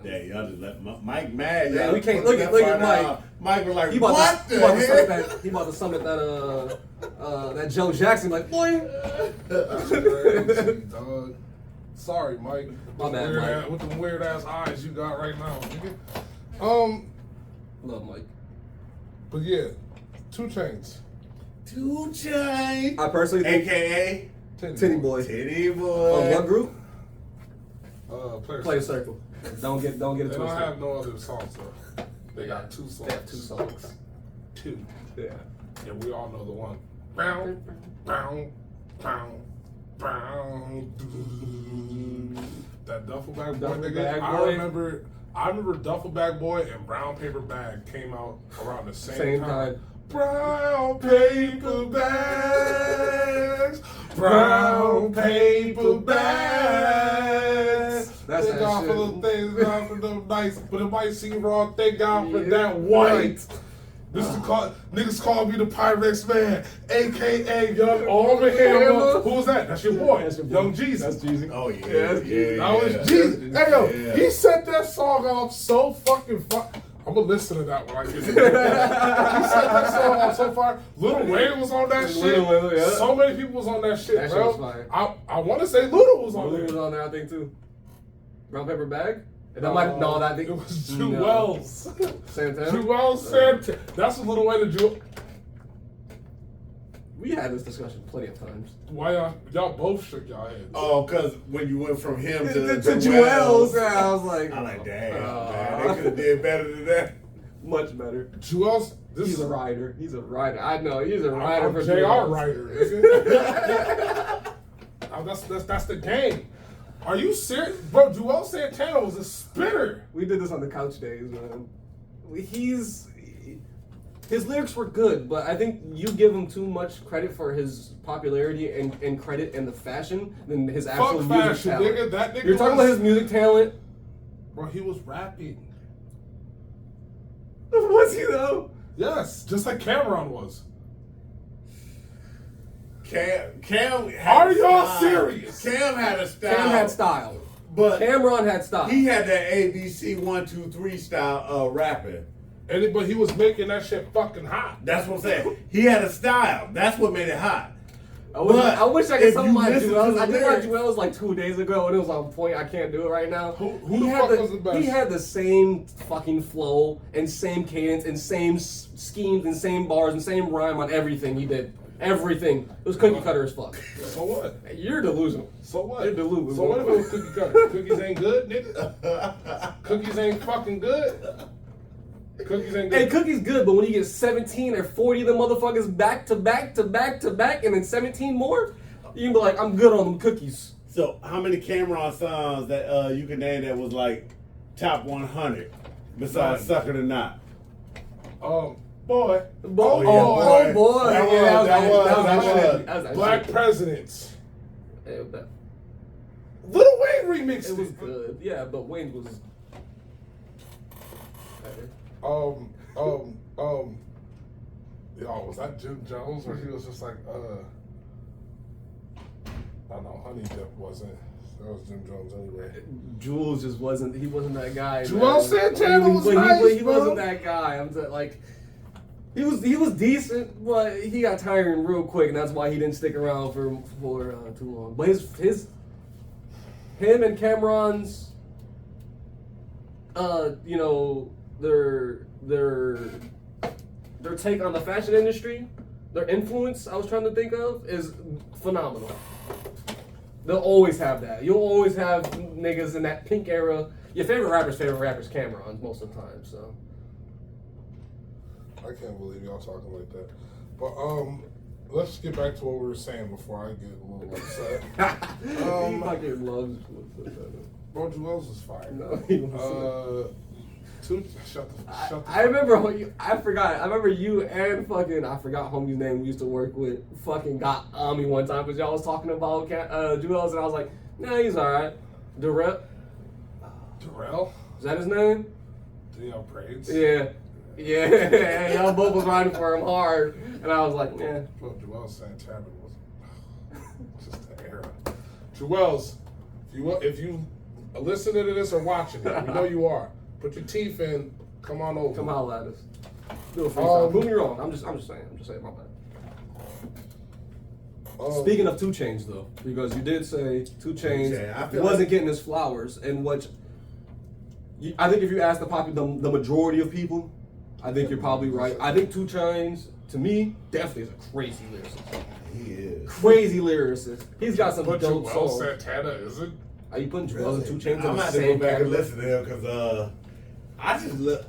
Yeah, y'all just let Mike mad. Yeah, we can't look at Mike. Mike was like, He about to summit that Joe Jackson, like, boy. That's crazy, dog. Sorry, Mike. My bad, Mike. With the weird ass eyes you got right now, nigga. Love Mike. But yeah, 2 Chainz. 2 Chainz. I personally think AKA Titty Boy. Titty Boy. What group? Player Circle. Don't get it twisted. They don't have no other songs though. They got 2 songs. They have 2 songs. 2. Yeah. Yeah, we all know the one. Bow, bow, bow, bow. That Duffel Bag Boy nigga. I remember Duffel Bag Boy and Brown Paper Bag came out around the same time. Brown paper bags, brown paper bags. That's thank God for those things, God for those nights. But it might seem wrong. Thank God for that white. Niggas call me the Pyrex Man, aka Young Arm Hammer. Who was that? That's your boy. Young Jesus. That's Jesus. Oh yeah. That was Jesus. Hey yo, he set that song off so fucking far. I'm gonna listen to that when I get it. He set that song off so far. Lil Wayne was on that shit. Yeah. So many people was on that shit, that bro. Shit was fire. I want to say Luda was on there. Luda was on there, I think too. Brown Paper Bag. It was Jewels. Santana. Jewels Santana. That's a Lil Wayne and Jewel. We had this discussion plenty of times. Why y'all both shook y'all heads? Oh, because when you went from him to Jewels, I was like, I'm like, damn, man, they could have did better than that. Much better. Jewels, he's a rider. He's a rider. I know. He's a rider for JR Rider. That's the game. Are you serious? Bro, Joel Santana was a spitter. We did this on the couch days, man. His lyrics were good, but I think you give him too much credit for his popularity and credit in the fashion than his actual Fuck music fashion, talent. nigga. That nigga You're talking about his music talent? Bro, he was rapping. Was he though? Yes, just like Cameron was. Cam Are y'all serious? Cam had a style. Cam had style. But Cameron had style. He had that ABC 1, 2, 3 style rapping. But he was making that shit fucking hot. That's what I'm saying. He had a style. That's what made it hot. I wish I could if something you like listen to Joel's. the I did lyrics- like Joel's like 2 days ago, and it was on point. I can't do it right now. Who the fuck was the best? He had the same fucking flow and same cadence and same schemes and same bars and same rhyme on everything he did. Everything. It was cookie cutter as fuck. So what? You're delusional. So what? You're delusional. So what if it was cookie cutter? Cookies ain't good, nigga. Cookies ain't fucking good. Cookies ain't good. Hey, Cookie's good, but when you get 17 or 40 of them motherfuckers back to back to back to back and then 17 more, you can be like, I'm good on them cookies. So how many Cameron songs that you can name that was like top 100 besides Sucker the Knot? Boy. Boy. Oh, boy. That was Black Presidents. It Lil Wayne remixed it. was good. Yeah, but Wayne was better. Was that Jim Jones or he was just like, I don't know, Honey Dip wasn't. That was Jim Jones anyway. Jules just wasn't. He wasn't that guy. Joel Santana was nice, he bro. wasn't that guy. I'm like, he was decent, but he got tiring real quick, and that's why he didn't stick around for too long. But him and Cameron's, their take on the fashion industry, their influence, I was trying to think of, is phenomenal. They'll always have that. You'll always have niggas in that pink era. Your favorite rapper's Cameron most of the time, so. I can't believe y'all talking like that. But let's get back to what we were saying before I get a little upset. He fucking loves Bro, Joel's is fire. No, he wasn't. Shut the I remember I forgot. I remember you and fucking I forgot homie's name we used to work with. Fucking got on me one time because y'all was talking about Joel's and I was like, nah, he's all right. Darrell, Darrell? is that his name? Do you have braids? Yeah. Y'all both was riding for him hard, and I was like, yeah. Bro, Joel Santana was just the era. Joel's, if you are listening to this or watching it, we know you are. Put your teeth in. Come on over. Come holla at us. Do a freestyle. Prove me wrong. I'm just saying. My bad. Speaking of 2 Chainz though, because you did say 2 Chainz wasn't getting his flowers, and I think if you ask the majority of people, I think you're probably right. I think 2 Chainz, to me, definitely is a crazy lyricist. He is. Crazy lyricist. He's got some But dope Joel songs. Santana isn't. Are you putting Joel and 2 Chainz I'm in the about to go same back and category? listen to him because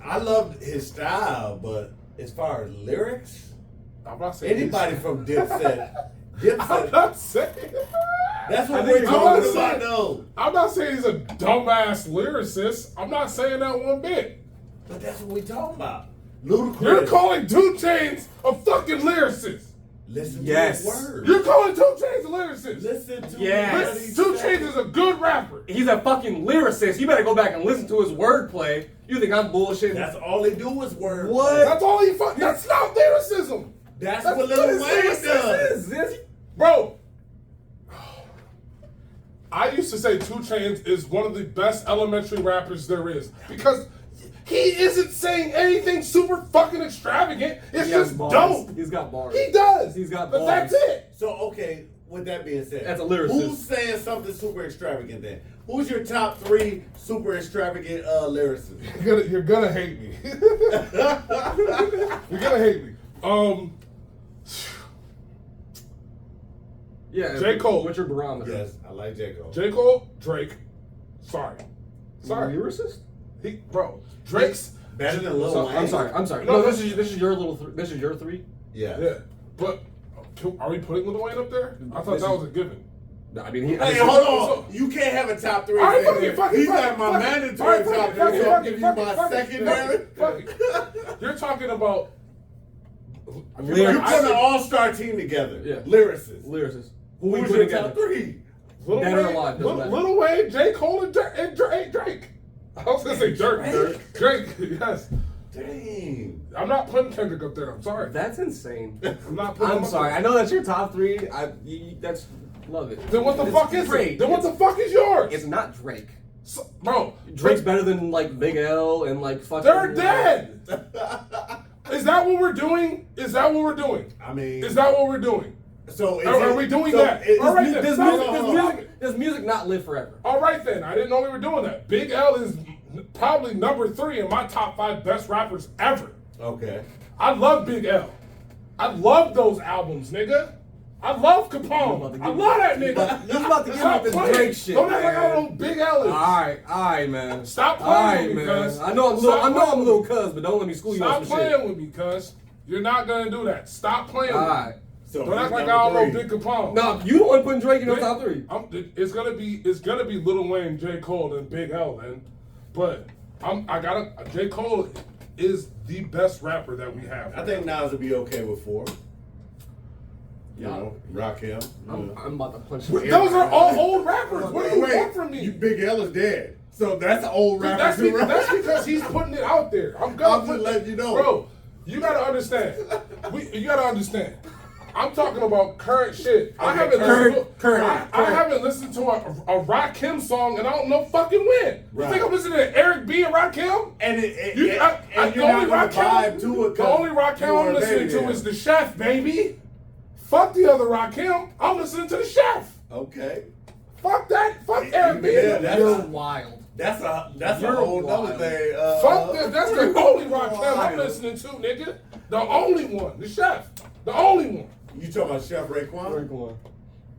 I loved his style, but as far as lyrics, I'm not saying anybody from Dipset. I'm not saying. That's what I we're think talking about, though. I'm not saying he's a dumbass lyricist. I'm not saying that one bit. But that's what we're talking about. Ludacris. You're calling 2 Chainz a fucking lyricist. Listen Yes. to his words. You're calling 2 Chainz a lyricist. Listen to Yes. what he 2 said. Chainz is a good rapper. He's a fucking lyricist. You better go back and listen to his wordplay. You think I'm bullshitting? That's all they do is words. What? That's all he fucking. That's not lyricism. That's That's what what Lil his Wayne lyricist does. Bro, I used to say 2 Chainz is one of the best elementary rappers there is because he isn't saying anything super fucking extravagant. It's He has just bars. dope. He's got bars. He does. He's got but bars. that's it. So, okay, with that being said, That's a lyricist. Who's saying something super extravagant then? Who's your top 3 super extravagant lyricists? You're gonna hate me. You're gonna hate me. Yeah. J. Cole. What's your barometer? Yes, I like J. Cole. J. Cole, Drake. Sorry. Lyricist? Drake's. Better than Lil So, Wayne. I'm sorry. No, No, this is your little. This is your 3. Yeah. Yeah, but are we putting Lil Wayne up there? I thought that was a given. No, I mean, Hey, hold on. You can't have a top 3. All right, fuck it. He's like my mandatory top 3. So I'll give you my secondary. Fuck it. You're talking about. You Lyrics. put an all-star team together. Yeah. Lyricists. Who we Who's put your together? top 3? Lil Dead or Wayne, alive, doesn't matter. Lil Wayne, J. Cole, and Drake. I was gonna say Drake. Drake, yes. Dang. I'm not putting Kendrick up there. I'm sorry. That's insane. I'm not putting him I'm up sorry. there. I know that's your top 3. That's love it. Then what the It's fuck is Drake. it? Then what the fuck is yours? It's not Drake. Bro, Drake's better than like Big L and like fucking. They're dead. Is that what we're doing? I mean, Is that what we're doing? So are we doing that? All right, then. Does music not live forever? All right, then. I didn't know we were doing that. Big L is probably number 3 in my top 5 best rappers ever. Okay. I love Big L. I love those albums, nigga. I love Capone. I love that nigga. You about to get with this Drake shit. Don't act like I don't know who Big L is. All right, man. Stop playing with me, man. cuz. I know I'm a little cuz, but don't let me school you on some shit. Stop playing with me, cuz. You're not gonna do that. Stop playing with me. All right. So don't act like I don't know Big Capone. No, you the one putting Drake in your top 3. It's gonna be Lil Wayne, J. Cole, and Big L, man. But J. Cole is the best rapper that we have. I think Nas would be okay with 4. You know, Rakim. I'm about to punch you. Those are all old rappers. What do you want from me? Big L is dead. So that's an old rapper. That's because he's putting it out there. I'm just letting you know. Bro, you gotta understand. You gotta understand. I'm talking about current shit. I haven't listened to a Rakim song and I don't know fucking when. Right. You think I'm listening to Eric B and Rakim? The only Rakim I'm listening to is The Chef, baby. Fuck the other Rakim. I'm listening to The Chef. Okay. Fuck that. Fuck Eric B. You're wild. That's a whole other thing. Fuck that. That's the only Rakim I'm listening to, nigga. The only one. The Chef. The only one. You talking about Chef Raekwon?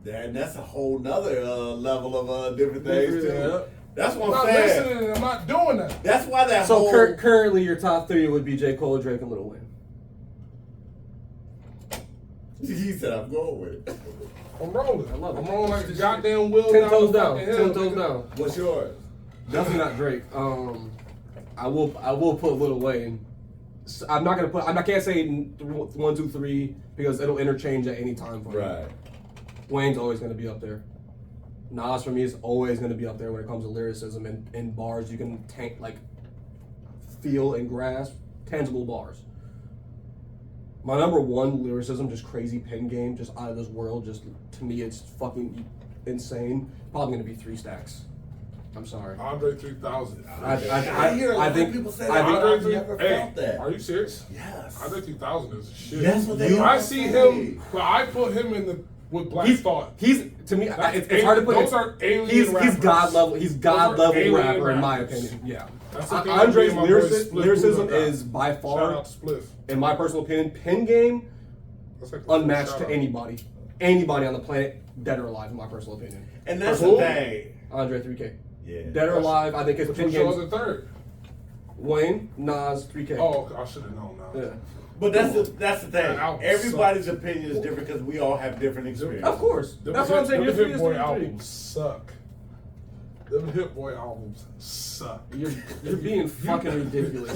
And that's a whole nother level of different things too. Yeah. That's what I'm I'm not saying. listening. I'm not doing that. That's why that So whole... currently your top 3 would be J. Cole, Drake, and Lil Wayne. He said I'm going with it. I'm rolling. I love it. I'm rolling like the goddamn wheel 10 down toes the down. fucking 10 hill, toes nigga. down. What's yours? Definitely not Drake. I will put Lil Wayne. I can't say 1, 2, 3 because it'll interchange at any time for me. Right. Wayne's always gonna be up there. Nas for me is always gonna be up there when it comes to lyricism and bars you can feel and grasp, tangible bars. My number 1 lyricism, just crazy pen game, just out of this world. Just to me, it's fucking insane. Probably gonna be 3 Stacks. I'm sorry. Andre 3000. I hear a lot of people say that. I've never felt that. Are you serious? Yes. Andre 3000 is shit. That's what they I see him, but I put him with Black Thought. He's to me. It's hard to put. Those are alien rappers. He's God level. He's God level rapper in my opinion. Yeah. Andre's lyricism is by far, in my personal opinion, pen game unmatched to anybody. Anybody on the planet, dead or alive, in my personal opinion. And that's the thing. Andre 3K. Yeah. Dead or alive, I think his pen game. Which was the third? Wayne, Nas, 3K. Oh, I should have known Nas. Yeah. But that's the thing. Everybody's opinion is different because we all have different experiences. Of course. That's what I'm saying. Your Your Hit Boy albums suck. Them Hit Boy albums suck. You're being fucking ridiculous.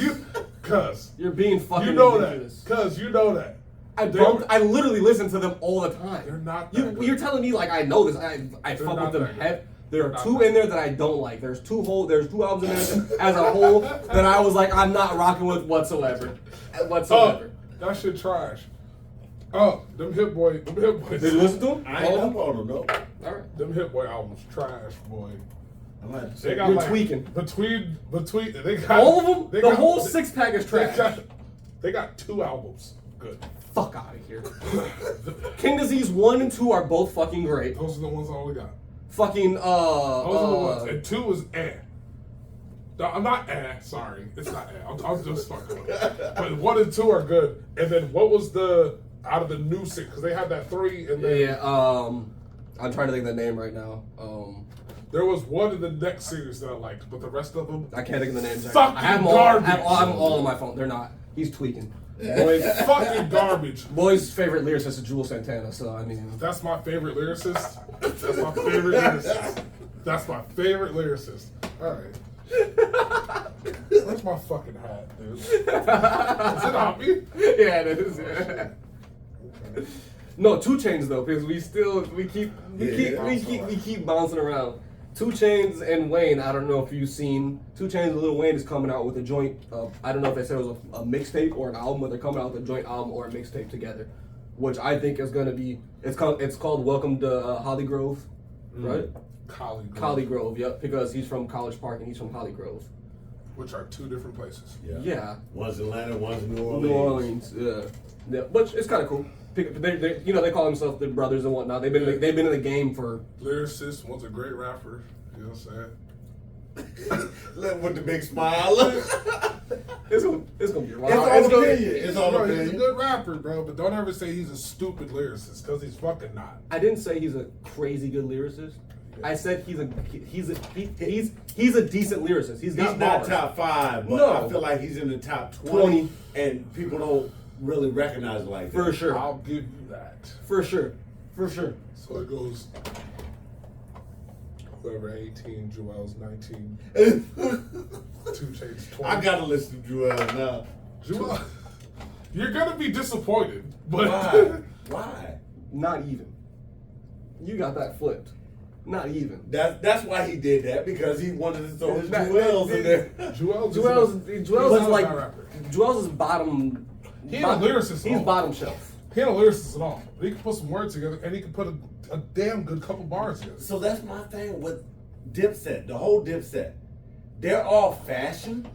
You're being fucking ridiculous. Cuz you know that. I literally listen to them all the time. They're not that You're telling me like I know this. I fuck with them. There are 2 in there that I don't like. There's 2 albums in there as a whole that I was like I'm not rocking with whatsoever. That shit trash. Oh, them Hit Boy. Did you listen to them? I ain't up on them, no. All right. Them Hit Boy albums trash, boy. They got You're tweaking. Between they got all of them. The whole 6-pack is trash. They got 2 albums. Good. Fuck out of here. King Disease 1 and 2 are both fucking great. Those are the ones I only got. Fucking Those are the ones. And 2 is No, I'm not sorry. It's not I'm just fucking with it. But 1 and 2 are good. And then what was out of the new 6? Because they had that 3 and then... Yeah, I'm trying to think of the name right now. There was one in the next series that I liked, but the rest of them... I can't think of the names. Fucking I have them garbage. I have them all on my phone. They're not. He's tweaking. Boys, fucking garbage. Boy's favorite lyricist is Jules Santana, so I mean... That's my favorite lyricist. That's my favorite lyricist. That's my favorite lyricist. Alright. Where's my fucking hat, dude? Is it on me? Yeah, it is. Yeah. Okay. No, 2 Chainz though, because we keep bouncing around. 2 Chainz and Wayne. I don't know if you've seen 2 Chainz and Lil Wayne is coming out with a joint. I don't know if they said it was a mixtape or an album, but they're coming out with a joint album or a mixtape together, which I think is gonna be. It's called Welcome to Holly Grove, right? Holly Grove, yep, because he's from College Park and he's from Holly Grove. Which are 2 different places. Yeah. One's Atlanta, one's New Orleans. New Orleans, yeah. But it's kind of cool. they call themselves the brothers and whatnot. They've been in the game for. Lyricist, one's a great rapper. You know what I'm saying? With the big smile. It's gonna be wrong. It's all opinion. He's a good rapper, bro. But don't ever say he's a stupid lyricist, because he's fucking not. I didn't say he's a crazy good lyricist. Yeah. I said he's a decent lyricist. He's not top 5, but I feel like he's in the top 20, and people don't really recognize it like that. For sure. I'll give you that. For sure. So it goes. Whoever 18, Joel's 19, 2 Chainz 20. I gotta listen to Joel now. Joel, you're gonna be disappointed, but why? Not even. You got that flipped. Not even. That's why he did that, because he wanted to throw his Joel's in there. Joel's is bottom. He ain't a lyricist. He's bottom shelf. He ain't a lyricist at all. He can put some words together, and he can put a damn good couple bars together. So that's my thing with Dipset, the whole Dipset. They're all fashion.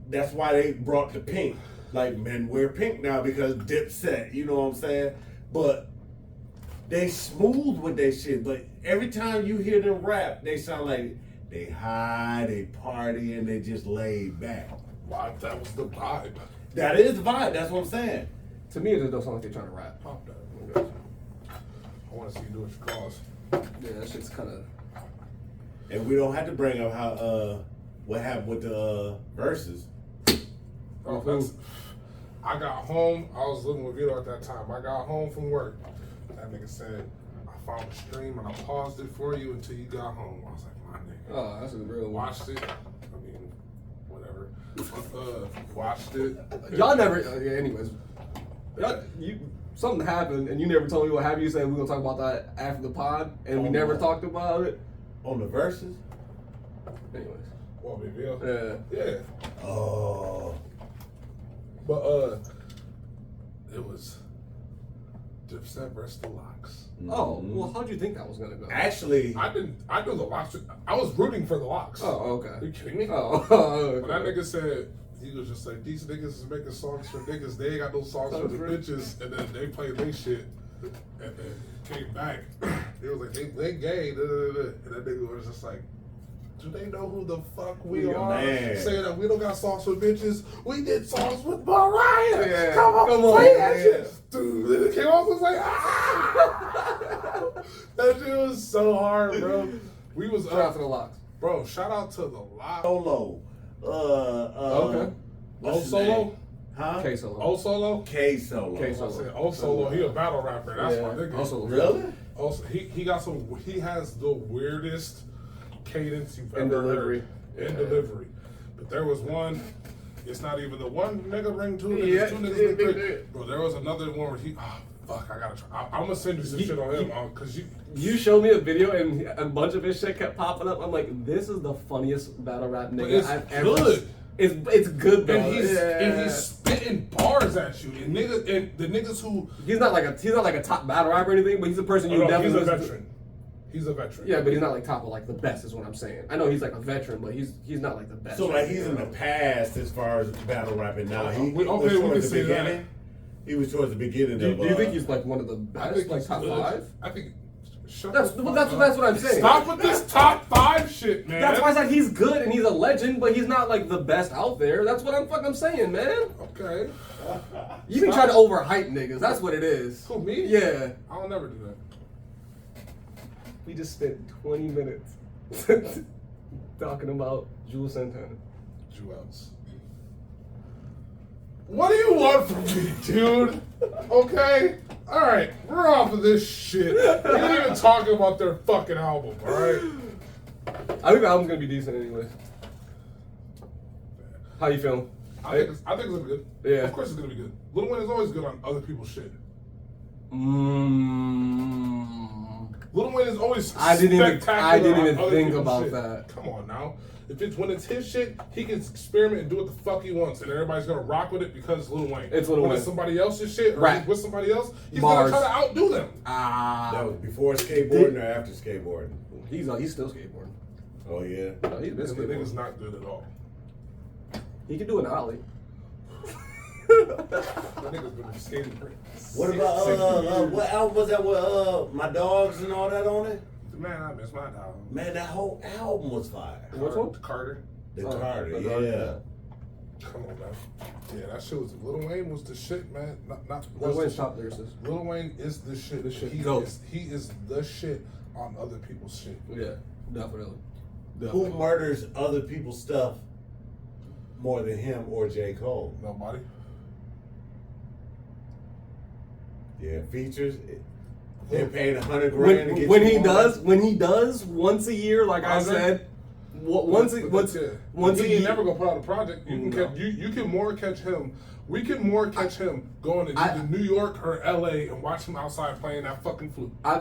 That's why they brought the pink. Like, men wear pink now because Dipset, you know what I'm saying? But they smooth with their shit. But every time you hear them rap, they sound like they high, they party, and they just laid back. Wow, that was the vibe. That is the vibe. That's what I'm saying. To me, it just don't sound like they're trying to rap. Pop that. I want to see you do what you cause. Yeah, that shit's kind of. And we don't have to bring up how what happened with the verses. I got home. I was living with Vito at that time. I got home from work. That nigga said, "I found a stream and I paused it for you until you got home." I was like, "My nigga." Oh, that's a real one. Watched it. I mean, whatever. Watched it. Y'all never. Anyways, something happened and you never told me what happened. You said we're gonna talk about that after the pod, and we never talked about it on the verses. Anyways, what, Vito? Yeah. Oh. But it was Dipset versus the Locks. Oh, well, how'd you think that was gonna go? Actually, I knew the Locks. I was rooting for the Locks. Oh, okay. Are you kidding me? Oh, okay. When that nigga said, he was just like, these niggas is making songs for niggas. They ain't got no songs for the bitches. And then they played their shit. And then came back. It was like, they gay. And that nigga was just like, do they know who the fuck we are? Man. Saying that we don't got songs for bitches. We did songs with Mariah. Yeah. Come on, play that shit. Dude, then it came off, it was like, that shit was so hard, bro. We was Shout out to the Locks. Bro, shout out to the Locks. Solo. Okay. O-Solo? Huh? K-Solo. O-Solo? K-Solo. I said O-Solo, he a battle rapper. That's my nigga. O-Solo. Really? Also, he has the weirdest cadence you've In ever delivery. heard. In delivery. But there was one, it's not even the one nigga bring two niggas, Yeah, two niggas yeah, bring three. yeah. Bro, there was another one where he, fuck, I gotta try. I'm gonna send you some shit on him, cause you showed me a video and a bunch of his shit kept popping up. I'm like, this is the funniest battle rap nigga I've ever seen. It's good though. And he's spitting bars at you. And the niggas who he's not like a top battle rapper or anything, but he's a person you definitely. He's a veteran. He's a veteran. Yeah, but he's not like top of like the best is what I'm saying. I know he's like a veteran, but he's not like the best. So like he's in the past as far as battle rapping now. He we can say that. He was towards the beginning do of. Do you think he's like one of the best, like top 5? I think. That's what I'm saying. Stop with this top 5 shit, man. That's why I said he's good and he's a legend, but he's not like the best out there. That's what I'm saying, man. Okay. You be trying to overhype niggas. That's what it is. Who, me? Yeah. I'll never do that. We just spent 20 minutes talking about Jules Santana. Jewels. What do you want from me, dude? Okay? Alright, we're off of this shit. We're not even talking about their fucking album, alright? I think the album's gonna be decent anyway. How you feeling? I think it's gonna be good. Yeah. Of course it's gonna be good. Lil Wayne is always good on other people's shit. Lil Wayne is always I didn't even on other think people's about shit. that. Come on now. When it's his shit, he can experiment and do what the fuck he wants, and everybody's gonna rock with it because it's Lil Wayne. It's Lil Wayne. When it's somebody else's shit, or Right. he's with somebody else, he's Bars. gonna try to outdo them. That was before skateboarding or after skateboarding? He's still skateboarding. Oh yeah. No, he's been This nigga's skateboarding. not good at all. He can do an ollie. nigga's been skating for What about what album was that with my dogs and all that on it? Man, I miss my dog. Man, that whole album was fire. Which one? Carter. The Carter, the Carter, yeah. Come on, man. Yeah, that shit was. Lil Wayne was the shit, man. Not Lil Wayne's top lyricist. Lil Wayne is the shit. The shit. He Go. is the shit on other people's shit. Yeah, definitely. Who murders other people's stuff more than him or J. Cole? Nobody. Yeah, features. They're paying $100 grand to get when you he on does that. when he does once a year, like I said, once a he year. never gonna put out a project. You can No. catch, you can more catch him. We can more catch him going to either New York or LA and watch him outside playing that fucking flute. I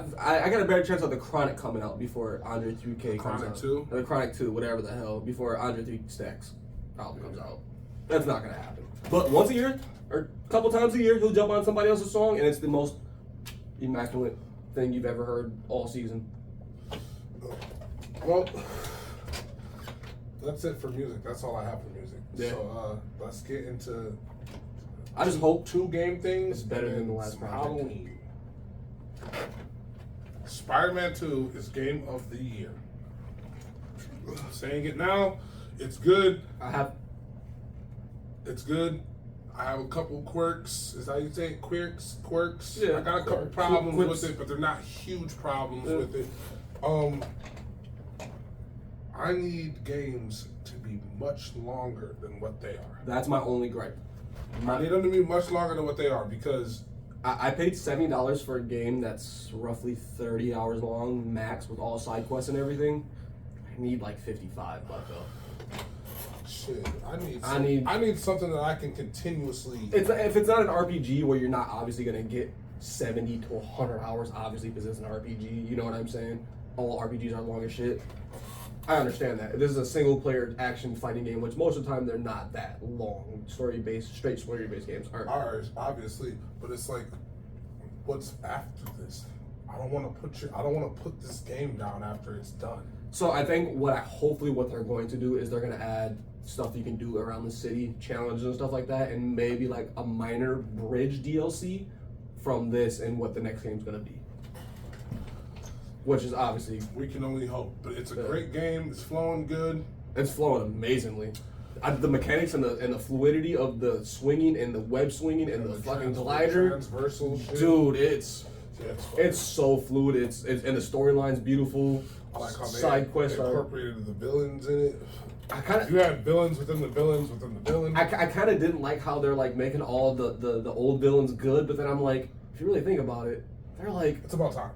got a better chance of the Chronic coming out before Andre 3K comes Chronic out. 2? Or the Chronic 2, whatever the hell, before Andre 3 Stacks album comes out. That's not gonna happen. But once a year, or a couple times a year, he'll jump on somebody else's song, and it's the most immaculate thing you've ever heard all season. Well, that's it for music. That's all I have for music. Yeah. So let's get into. I just hope 2 game things. it's better and than the last some project. Halloween. Spider-Man 2 is game of the year. I'm saying it now. It's good. It's good. I have a couple quirks. Is that how you say it? Quirks? Yeah. I got a couple Quirks. problems Quips. with it, but they're not huge problems Yeah. with it. I need games to be much longer than what they are. That's my only gripe. I need them to be much longer than what they are because I paid $70 for a game that's roughly 30 hours long max with all side quests and everything. I need like 55 bucks though. shit. I I need something that I can continuously. If it's not an RPG where you're not obviously gonna get 70 to 100 hours, obviously because it's an RPG. You know what I'm saying? All RPGs are long as shit. I understand that. This is a single player action fighting game, which most of the time they're not that long. Straight story based games aren't. Ours, obviously, but it's like, what's after this? I don't want to put this game down after it's done. So I think hopefully what they're going to do is they're going to add stuff you can do around the city, challenges and stuff like that, and maybe like a minor bridge DLC from this and what the next game's going to be. Which is obviously, We can only hope, but it's a great game. It's flowing good. it's flowing amazingly. The mechanics and the fluidity of the swinging and the web swinging and the fucking glider, transversal shit. dude, it's Yeah, so fluid. It's and the storyline's beautiful. I like how Side quests they are. incorporated the villains in it. I kind of You had villains within the villains within the villains. I kind of didn't like how they're like making all the old villains good, but then I'm like, if you really think about it, they're like It's about time.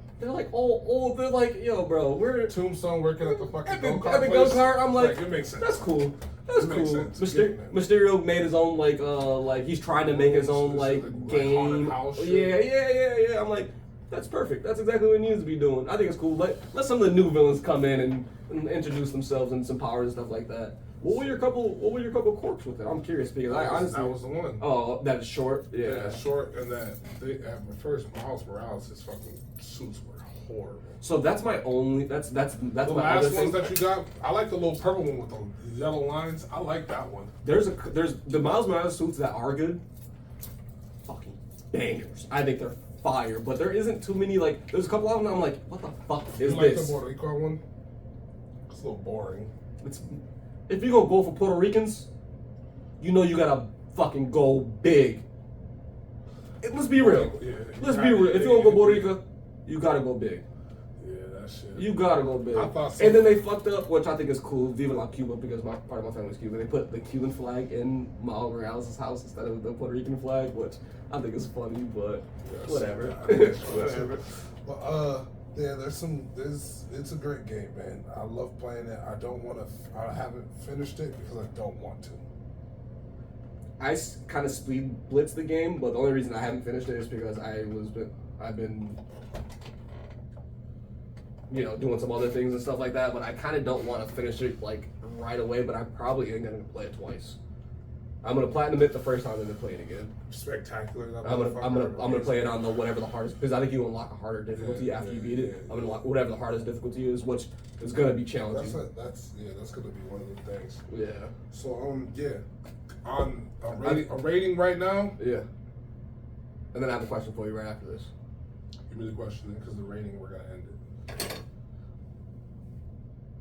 all old. They're like, yo, bro, we're Tombstone working at the fucking at the go-kart go place. kart. I'm like, it makes sense. that's cool. That's It makes cool. sense. It's getting there. Mysterio made his own like he's trying to make his own It's like like game. haunted house shit. Yeah. I'm like, that's perfect. That's exactly what he needs to be doing. I think it's cool. Let some of the new villains come in and introduce themselves and some powers and stuff like that. What were your couple quirks with it? I'm curious because I honestly that was the one. Oh, that is short. Yeah, Yeah. short, and that they at first Miles Morales, his fucking suits were horrible. So that's my only. That's The my other last thing. ones that you got, I like the little purple one with the yellow lines. I like that one. There's the Miles Morales suits that are good. Fucking bangers. I think they're fire, but there isn't too many. Like, there's a couple of them. I'm like, what the fuck is You like this? the Puerto Rico one? It's a little boring. It's, if you're gonna go for Puerto Ricans, you know you gotta fucking go big. Let's be real. Yeah, Let's be real. If you're gonna go Puerto Rico, you gotta go big. Yeah, that shit. You gotta go big. I thought so. And then they fucked up, which I think is cool. Viva la Cuba, because part of my family's Cuban. They put the Cuban flag in Miles Morales' house instead of the Puerto Rican flag, which I think is funny, but Yes. whatever. Whatever. But yeah, it's a great game, man. I love playing it. I haven't finished it because I don't want to. I kind of speed blitz the game, but the only reason I haven't finished it is because I've been doing some other things and stuff like that. But I kind of don't want to finish it like right away. But I probably am gonna play it twice. I'm gonna platinum it the first time and then play it again. Spectacular. That I'm gonna motherfucker. play it on the whatever the hardest, because I think you unlock a harder difficulty after you beat it. yeah. I'm gonna unlock whatever the hardest difficulty is, which is gonna be challenging. That's gonna be one of the things. Yeah. So yeah, on a rating right now, Yeah. And then I have a question for you right after this. Give me the question then, because the rating, we're going to end it.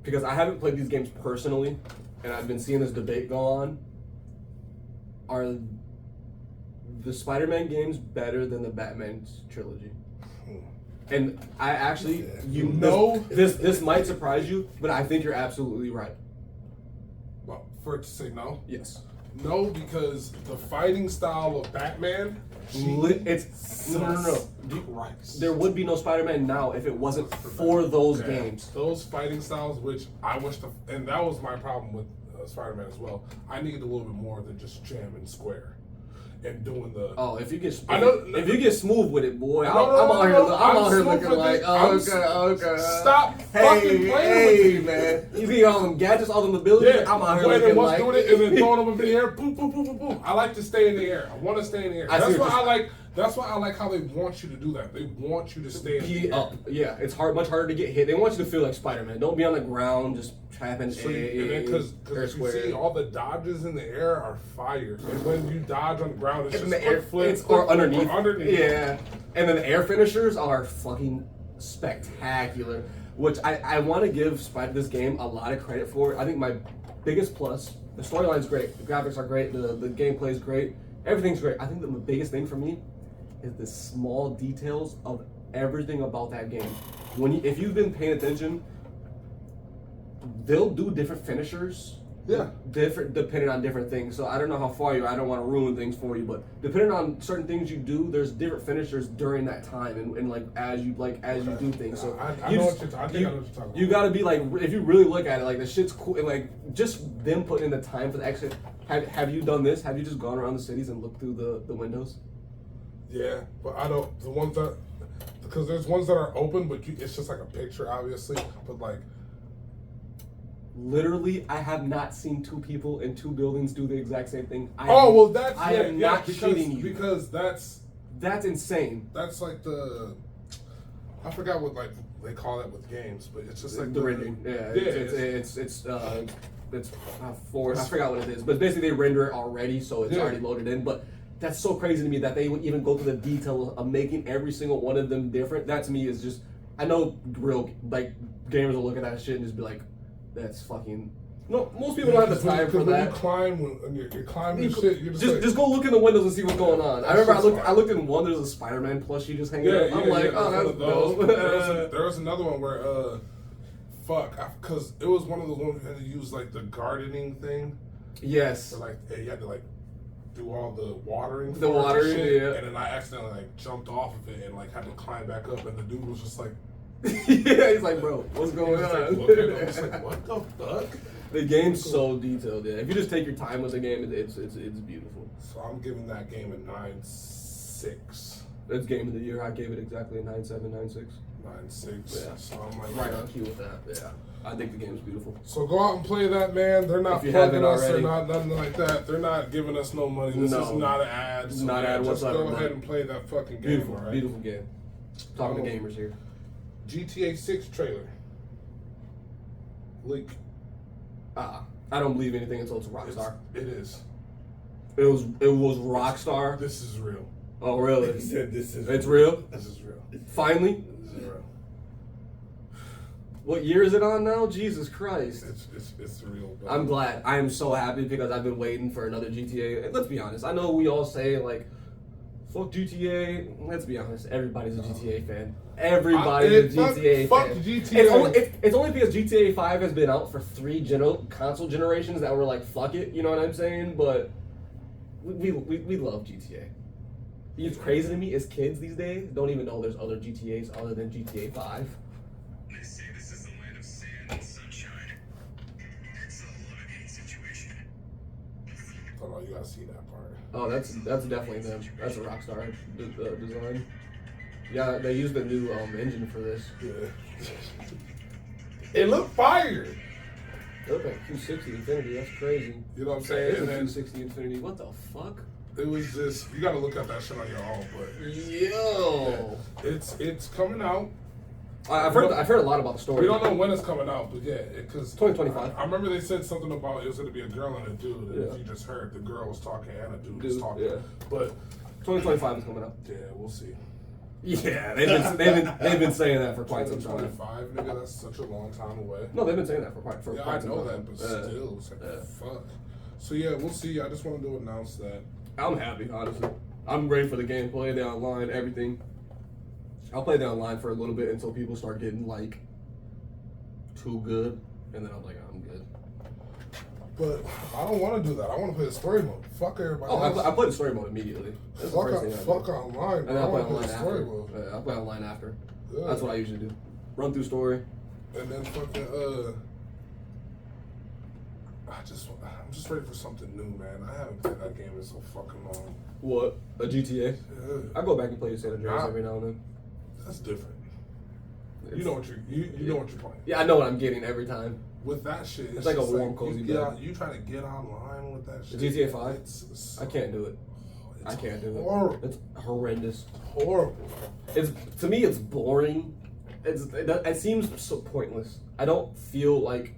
Because I haven't played these games personally, and I've been seeing this debate go on. Are the Spider-Man games better than the Batman trilogy? And I actually, you know, this might surprise you, but I think you're absolutely right. Well, for it to say no? Yes. No, because the fighting style of Batman, it's no. There would be no Spider-Man now if it wasn't for those games. Those fighting styles, which I wish to, and that was my problem with Spider-Man as well. I needed a little bit more than just jam and square and doing the. Oh, if you get smooth with it, boy, I'm out here looking like okay. Stop fucking playing with me, man. You see all them gadgets, all them abilities. Yeah, I'm out here looking like. doing it and then throwing them up in the air. Boom, boom, boom, boom, boom. I like to stay in the air. I want to stay in the air. That's why I like how they want you to do that. They want you to stay in the air. Yeah, it's much harder to get hit. They want you to feel like Spider-Man. Don't be on the ground just trapping. Because you see all the dodges in the air are fire, and when you dodge on the ground, it's just the air flip, or underneath. Yeah, and then the air finishers are fucking spectacular. Which I want to give this game a lot of credit for. I think my biggest plus, the storyline's great, the graphics are great, the gameplay is great, everything's great. I think the biggest thing for me is the small details of everything about that game. If you've been paying attention, they'll do different finishers. Yeah. Different depending on different things. So I don't know how far I don't want to ruin things for you, but depending on certain things you do, there's different finishers during that time and like as you do things. So I know what you're talking about. You gotta be like, if you really look at it, like the shit's cool and like just them putting in the time for the exit. Have you done this? Have you just gone around the cities and looked through the windows? Yeah, but I don't. The ones that, because there's ones that are open, but it's just like a picture, obviously. But like, literally, I have not seen two people in two buildings do the exact same thing. I am not cheating you because that's insane. That's like I forgot what like they call that with games, but it's just like the rendering. Yeah, it's I forgot what it is, but basically they render it already, so it's already loaded in. But that's so crazy to me that they would even go to the detail of making every single one of them different. That to me is just, I know real like gamers will look at that shit and just be like, that's fucking. No, most people don't have the time for that. When you're climbing shit, you're just go look in the windows and see what's going on. I remember I looked in one. There's a Spider-Man plushie just hanging out. I'm like, oh, that's dope. There was another one where because it was one of those ones you had to use like the gardening thing. Yes. So like you had to like do all the watering. Yeah. And then I accidentally like jumped off of it and like had to climb back up, and the dude was just like. Yeah, he's like, bro, what's going on? I was like, what the fuck? The game's so detailed. Yeah, if you just take your time with the game, it's beautiful. So I'm giving that game a 9.6. That's game of the year. I gave it exactly a 9.7, 9.6. 9.6. Yeah. So I'm like right on cue with that. Yeah, I think the game's beautiful. So go out and play that, man. They're not plugging us. They're not nothing like that. They're not giving us no money. This is not an ad. So not an ad whatsoever. Go ahead and play that fucking game. Beautiful, right? Beautiful game. Talking to gamers here. GTA 6 trailer. Leak. I don't believe anything until it's Rockstar. It is. It was Rockstar. This is real. Oh really? He said this is. It's real. This is real. Finally. This is real. What year is it on now? Jesus Christ. It's real. Bro. I'm glad. I am so happy because I've been waiting for another GTA. And let's be honest. I know we all say like, fuck GTA. Let's be honest. Everybody's a GTA fan. Everybody's a GTA fuck fan. GTA. It's only because GTA 5 has been out for 3 console generations that we're like, fuck it. You know what I'm saying? But we love GTA. It's crazy to me is kids these days don't even know there's other GTAs other than GTA 5. They say this is the land of sand and sunshine. It's a love-hate situation. Oh, you gotta see that part. Oh, that's definitely them. That's a Rockstar design. Yeah, they used the new engine for this. Yeah. It looked fire. It looked like 260 Infinity. That's crazy. You know what I'm saying? It's a 260 Infinity. What the fuck? It was just, you gotta look at that shit on your own, but yo, yeah. It's coming out. I've heard a lot about the story. We don't know when it's coming out, but yeah, because 2025. I remember they said something about it was gonna be a girl and a dude, and if you just heard, the girl was talking and a dude was talking. Yeah. But 2025 is coming up. Yeah, we'll see. Yeah, they've been saying that for quite some time. 2025, nigga, that's such a long time away. No, they've been saying that for quite some I time. know that, but still, it's like, fuck. So yeah, we'll see. I just wanted to announce that. I'm happy, honestly. I'm ready for the gameplay, the online, everything. I'll play the online for a little bit until people start getting like too good, and then I'm like, I'm good. But I don't want to do that. I want to play the story mode. Fuck everybody else. I played the story mode immediately. That's the first thing I Fuck do. online. And then I I'll play want to play online the story after. mode. Yeah, I'll play online after. Good. That's what I usually do. Run through story. And then fucking I'm just ready for something new, man. I haven't played that game in so fucking long. What? A GTA? Yeah. I go back and play San Andreas every now and then. That's different. You know what you know what you're playing. Yeah, I know what I'm getting every time. With that shit, It's like a warm, cozy bed. You try to get online with that shit. The GTA 5? It's I can't do it. I can't do horrible. it. It's horrendous. Horrible. It's to me, it's boring. It seems so pointless. I don't feel like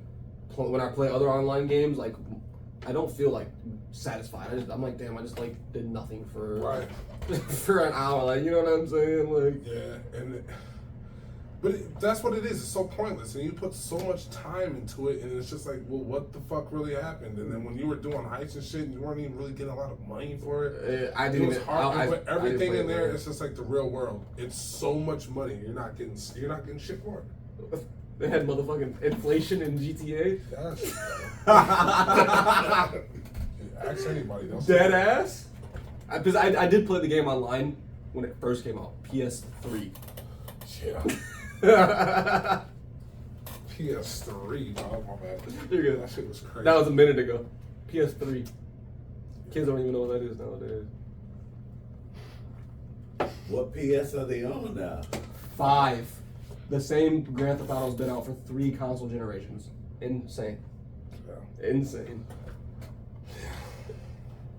when I play other online games, like I don't feel like satisfied. I'm like, damn, I just like did nothing for for an hour. Like, you know what I'm saying? Like, yeah, but that's what it is. It's so pointless, and you put so much time into it, and it's just like, well, what the fuck really happened? And then when you were doing heists and shit, and you weren't even really getting a lot of money for it. I didn't. It was hard. But everything in there, it. it's just like the real world. It's so much money. You're not getting shit for it. They had motherfucking inflation in GTA. Yes. Ask anybody. Dead ass. Because I did play the game online when it first came out. PS3. Yeah. PS3. Oh, my bad. You're good. That shit was crazy. That was a minute ago. PS3. Kids don't even know what that is nowadays. What PS are they on now? 5. The same Grand Theft Auto's been out for 3 console generations. Insane. Yeah. Insane.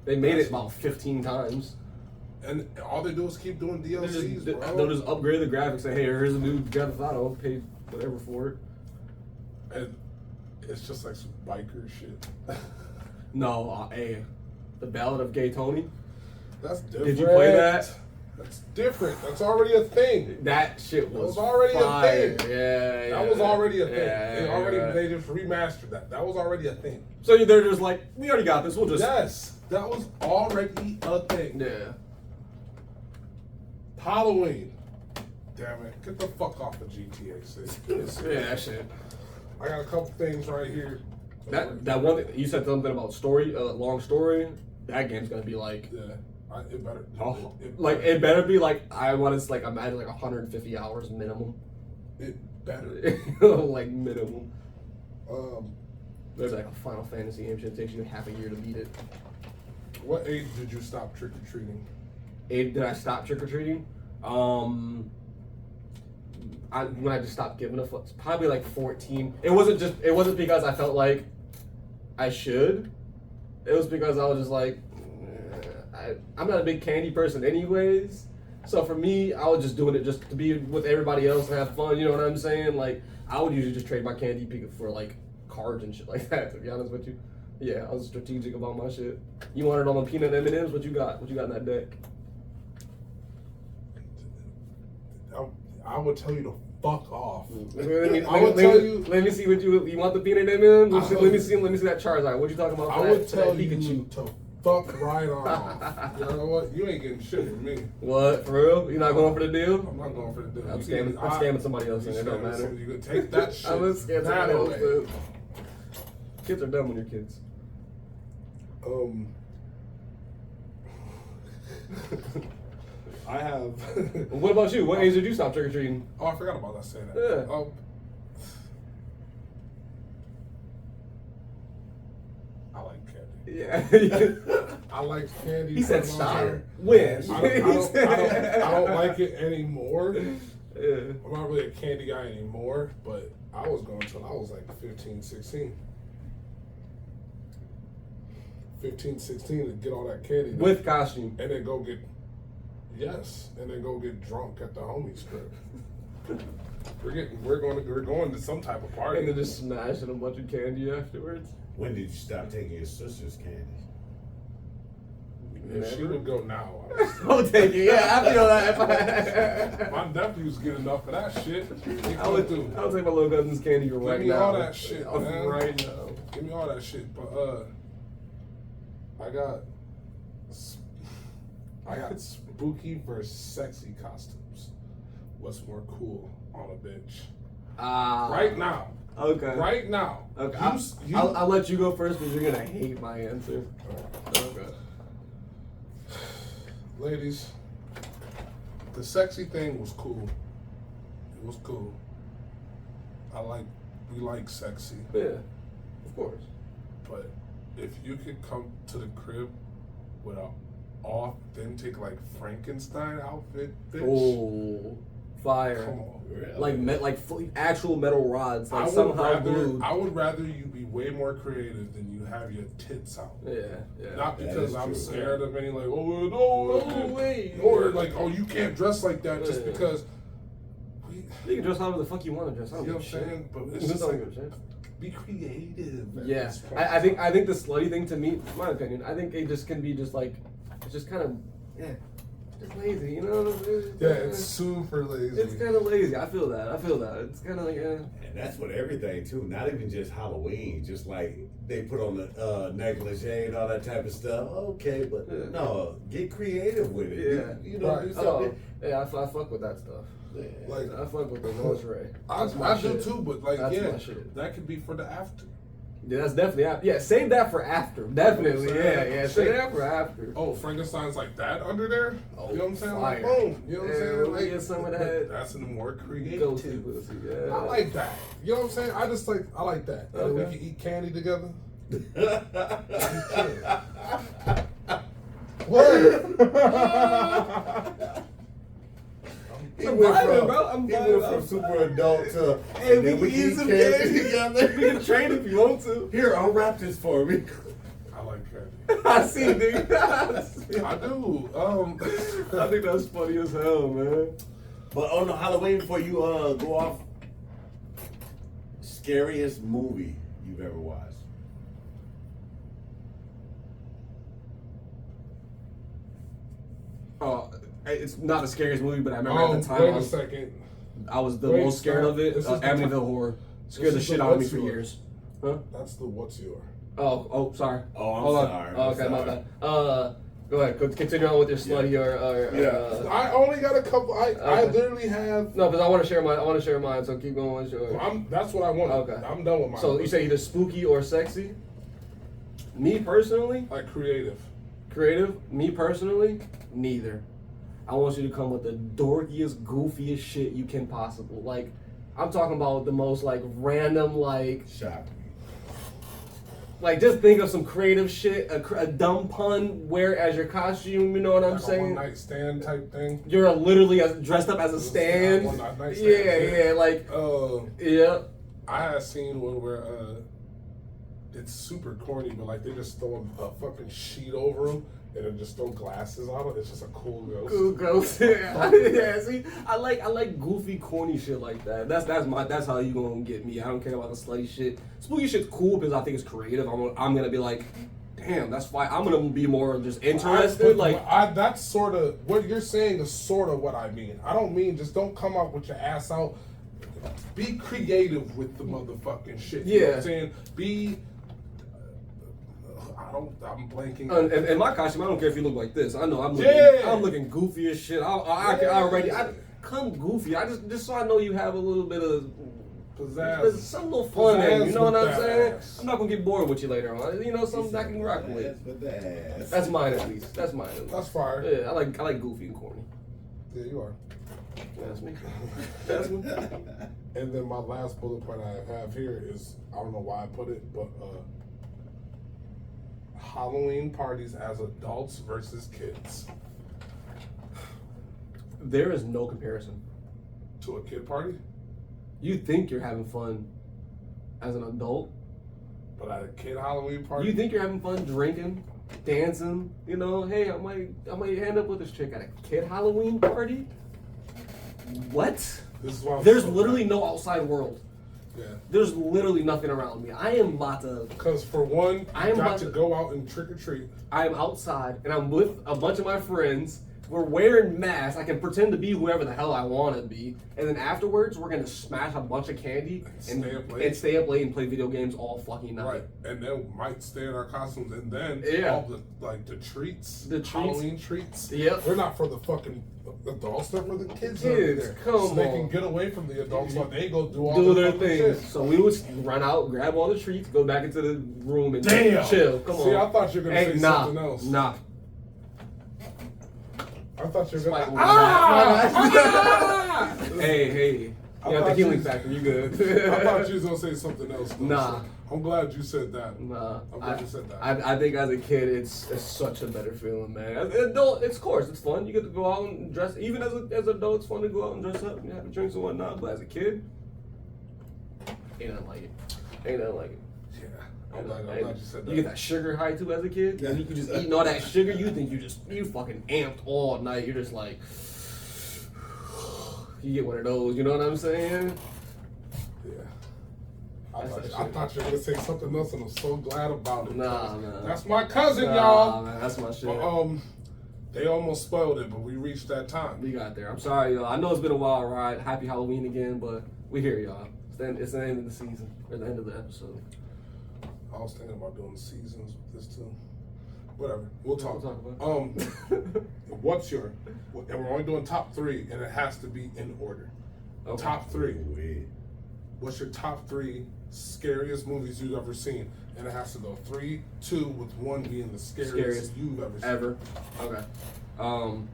They made it about 15 times. And all they do is keep doing DLCs, bro. They'll just upgrade the graphics. Say, hey, here's a new Grand Theft Auto. Pay whatever for it. And it's just like some biker shit. No, the Ballad of Gay Tony. That's different. Did you play that? That's different. That's already a thing. That shit was already fire. a thing. Yeah. That was already a thing. Yeah, They just remastered that. That was already a thing. So they're just like, we already got this. We'll just. Yes, that was already a thing. Yeah. Halloween. Damn it. Get the fuck off of GTA 6. Yeah, that shit. I got a couple things right here. That one, you said something about story, long story. That game's gonna be like. Yeah. It better. It better be like, I want to imagine like 150 hours minimum. It better. Like minimum. Um, There's like a Final Fantasy game shit. It takes you half a year to beat it. What age did you stop trick or treating? Did I stop trick or treating? When I just stopped giving a fuck, probably like 14. It wasn't because I felt like I should. It was because I was just like, I'm not a big candy person anyways. So for me, I was just doing it just to be with everybody else and have fun. You know what I'm saying? Like, I would usually just trade my candy for like cards and shit like that. To be honest with you, yeah, I was strategic about my shit. You wanted all the peanut M&Ms? What you got? What you got in that deck? I would tell you to fuck off. Let me see what you want the peanut M&Ms. Let me see that Charizard. What you talking about? I would tell you Pikachu to fuck right off. You know what? You ain't getting shit from me. What, for real? You're not going for the deal? I'm not going for the deal. I'm scamming somebody else, and it don't matter. You can take that shit. I'm just scamming that somebody away. else. Kids are dumb when you're kids. I have. What about you? What age did you stop trick or treating? Oh, I forgot about that. Saying that. Yeah. I like candy. Yeah. I like candy. He said for a long stop. time. When? I don't like it anymore. Yeah. I'm not really a candy guy anymore, but I was going until I was like 15, 16. 15, 16 to get all that candy. With costume. And then go get, and then go get drunk at the homie's crib. We're going to some type of party. And then just smashing a bunch of candy afterwards. When did you stop taking your sister's candy? If she would go now, I'll take it. Yeah, I feel that. my nephews get enough of that shit. I'll take my little cousin's candy right now. Give me all that shit, man. Right now. Give me all that shit. But I got spooky versus sexy costumes. What's more cool on a bitch? Right now. Okay. Right now. Okay. I'll let you go first because you're gonna hate my answer. Okay. Ladies, the sexy thing was cool. It was cool. We like sexy. Yeah, of course. But if you could come to the crib with an authentic like Frankenstein outfit, bitch. Oh, fire! Come on. Like actual metal rods, like somehow glued. I would rather you be way more creative than you have your tits out. Yeah. Not because I'm true, scared of any like, no way, or like, you can't dress like that just because. You can dress however the fuck you want to dress. You know what I'm saying? But it's just like, be creative. Yeah, I think the slutty thing to me, my opinion, I think it just can be just like, it's just kind of, just lazy, you know? It's super lazy. It's kind of lazy. I feel that. It's kind of like, And that's with everything too. Not even just Halloween. Just like they put on the negligee and all that type of stuff. Okay, but no, get creative with it. Yeah. You know, do something. I fuck with that stuff. Like, I fuck with the lingerie. I do too, but like, my shit. that could be for the after. Yeah, that's definitely after. Yeah, save that for after. Definitely. Yeah. Save that for after. Oh, Frankenstein's like that under there? Oh, you know what I'm saying? fire. Like, boom. You know what I'm saying? Let me Like, get some of that. That's a more creative. Go-to pussy, yeah. I like that. You know what I'm saying? I like that. And we Okay. can eat candy together. What? He went I'm from super adult to Hey, and then we can eat some candy candy. together. We can trade if you want to. Here, unwrap this for me. I like candy. I see, nigga. I do. I think that's funny as hell, man. But on the Halloween, before you go off, scariest movie you've ever watched? It's not the scariest movie, but I remember at the time wait a second. I was the Wait, most scared stop. of it. This is the Amityville top- Horror. Scared This the is shit the out of me what's for yours. years. Huh? That's the what's your. Oh, sorry. Oh, I'm Hold on. sorry. Oh, okay, my bad. Go ahead. Continue on with your slutty or I only got a couple. I literally have. No, because I want to share mine. So keep going with yours. That's what I want. Okay. I'm done with mine. So you say either spooky or sexy? Me personally, like creative. Me personally, neither. I want you to come with the dorkiest, goofiest shit you can possible. Like, I'm talking about the most like random Shock. Like, just think of some creative shit, a dumb pun, wear as your costume, you know what I'm Like saying? a one night stand type thing. You're literally dressed up as a stand. One night stand. Yeah, like, yeah. I had seen one where it's super corny, but like they just throw a fucking sheet over them and then just throw glasses on it. It's just a cool ghost. Cool ghost. Yeah, see, I like goofy, corny shit like that. That's how you gonna get me. I don't care about the slutty shit. Spooky shit's cool because I think it's creative. I'm gonna be like, damn, that's why I'm gonna be more just interested. That's sort of what you're saying is sort of what I mean. I don't mean just don't come out with your ass out. Be creative with the motherfucking shit. You know what I'm saying? I'm blanking. In my costume, I don't care if you look like this. I know I'm looking goofy as shit. I come goofy. I just so I know you have a little bit of pizzazz. Some little fun in it, you know what I'm saying? Ass. I'm not gonna get bored with you later on. You know, something I can rock with. That's mine at least. That's fire. Yeah, I like goofy and corny. Yeah, you are. That's me. That's me. And then my last bullet point I have here is, I don't know why I put it, but Halloween parties as adults versus kids. There is no comparison. To a kid party? You think you're having fun as an adult, but at a kid Halloween party? You think you're having fun drinking, dancing, you know, hey, I might end up with this chick at a kid Halloween party? What? This is why There's literally no outside world. Yeah. There's literally nothing around me. I am about to. Because for one, I you am got about to to- go out and trick or treat. I am outside and I'm with a bunch of my friends. We're wearing masks. I can pretend to be whoever the hell I want to be. And then afterwards, we're going to smash a bunch of candy and stay up late and play video games all fucking night. Right. And then might stay in our costumes and then Yeah. all the treats. The treats. Halloween treats. Yep. They're not for the fucking adults, they're for the kids. Over Kids, there. come so they on. can get away from the adults while they go do all Do the their fucking things. shit. So we would run out, grab all the treats, go back into the room and Damn. chill. Come on. See, I thought you were going to say something else. Nah. I thought you were going Like, to. Hey. You got the thought healing you- factor. You good? I thought you was going to say something else. Though, Nah. so I'm glad you said that. Nah. I'm glad you said that. I think as a kid, it's such a better feeling, man. As an adult, of course, it's fun. You get to go out and dress. Even as an adult, it's fun to go out and dress up and have drinks and whatnot. But as a kid, ain't nothing like it. Ain't nothing like it. Yeah. I'm glad you said that. You get that sugar high too as a kid. And you just eating all that sugar. You think you fucking amped all night. You're just like, you get one of those. You know what I'm saying? Yeah. That's that I shit. thought you were going to say something else, and I'm so glad about it. Nah, man. That's my cousin, Nah, y'all. man, that's my shit. But, they almost spoiled it, but we reached that time. We got there. I'm sorry, y'all. I know it's been a wild ride. Happy Halloween again, but we here, y'all. It's the end of the season, or the end of the episode. I was thinking about doing seasons with this too. Whatever. We'll talk. We'll talk about What's your? And we're only doing top 3, and it has to be in order. Okay. Top 3. Weird. What's your top 3 scariest movies you've ever seen? And it has to go 3, 2, with 1 being the scariest you've ever seen. Ever. Okay. I'm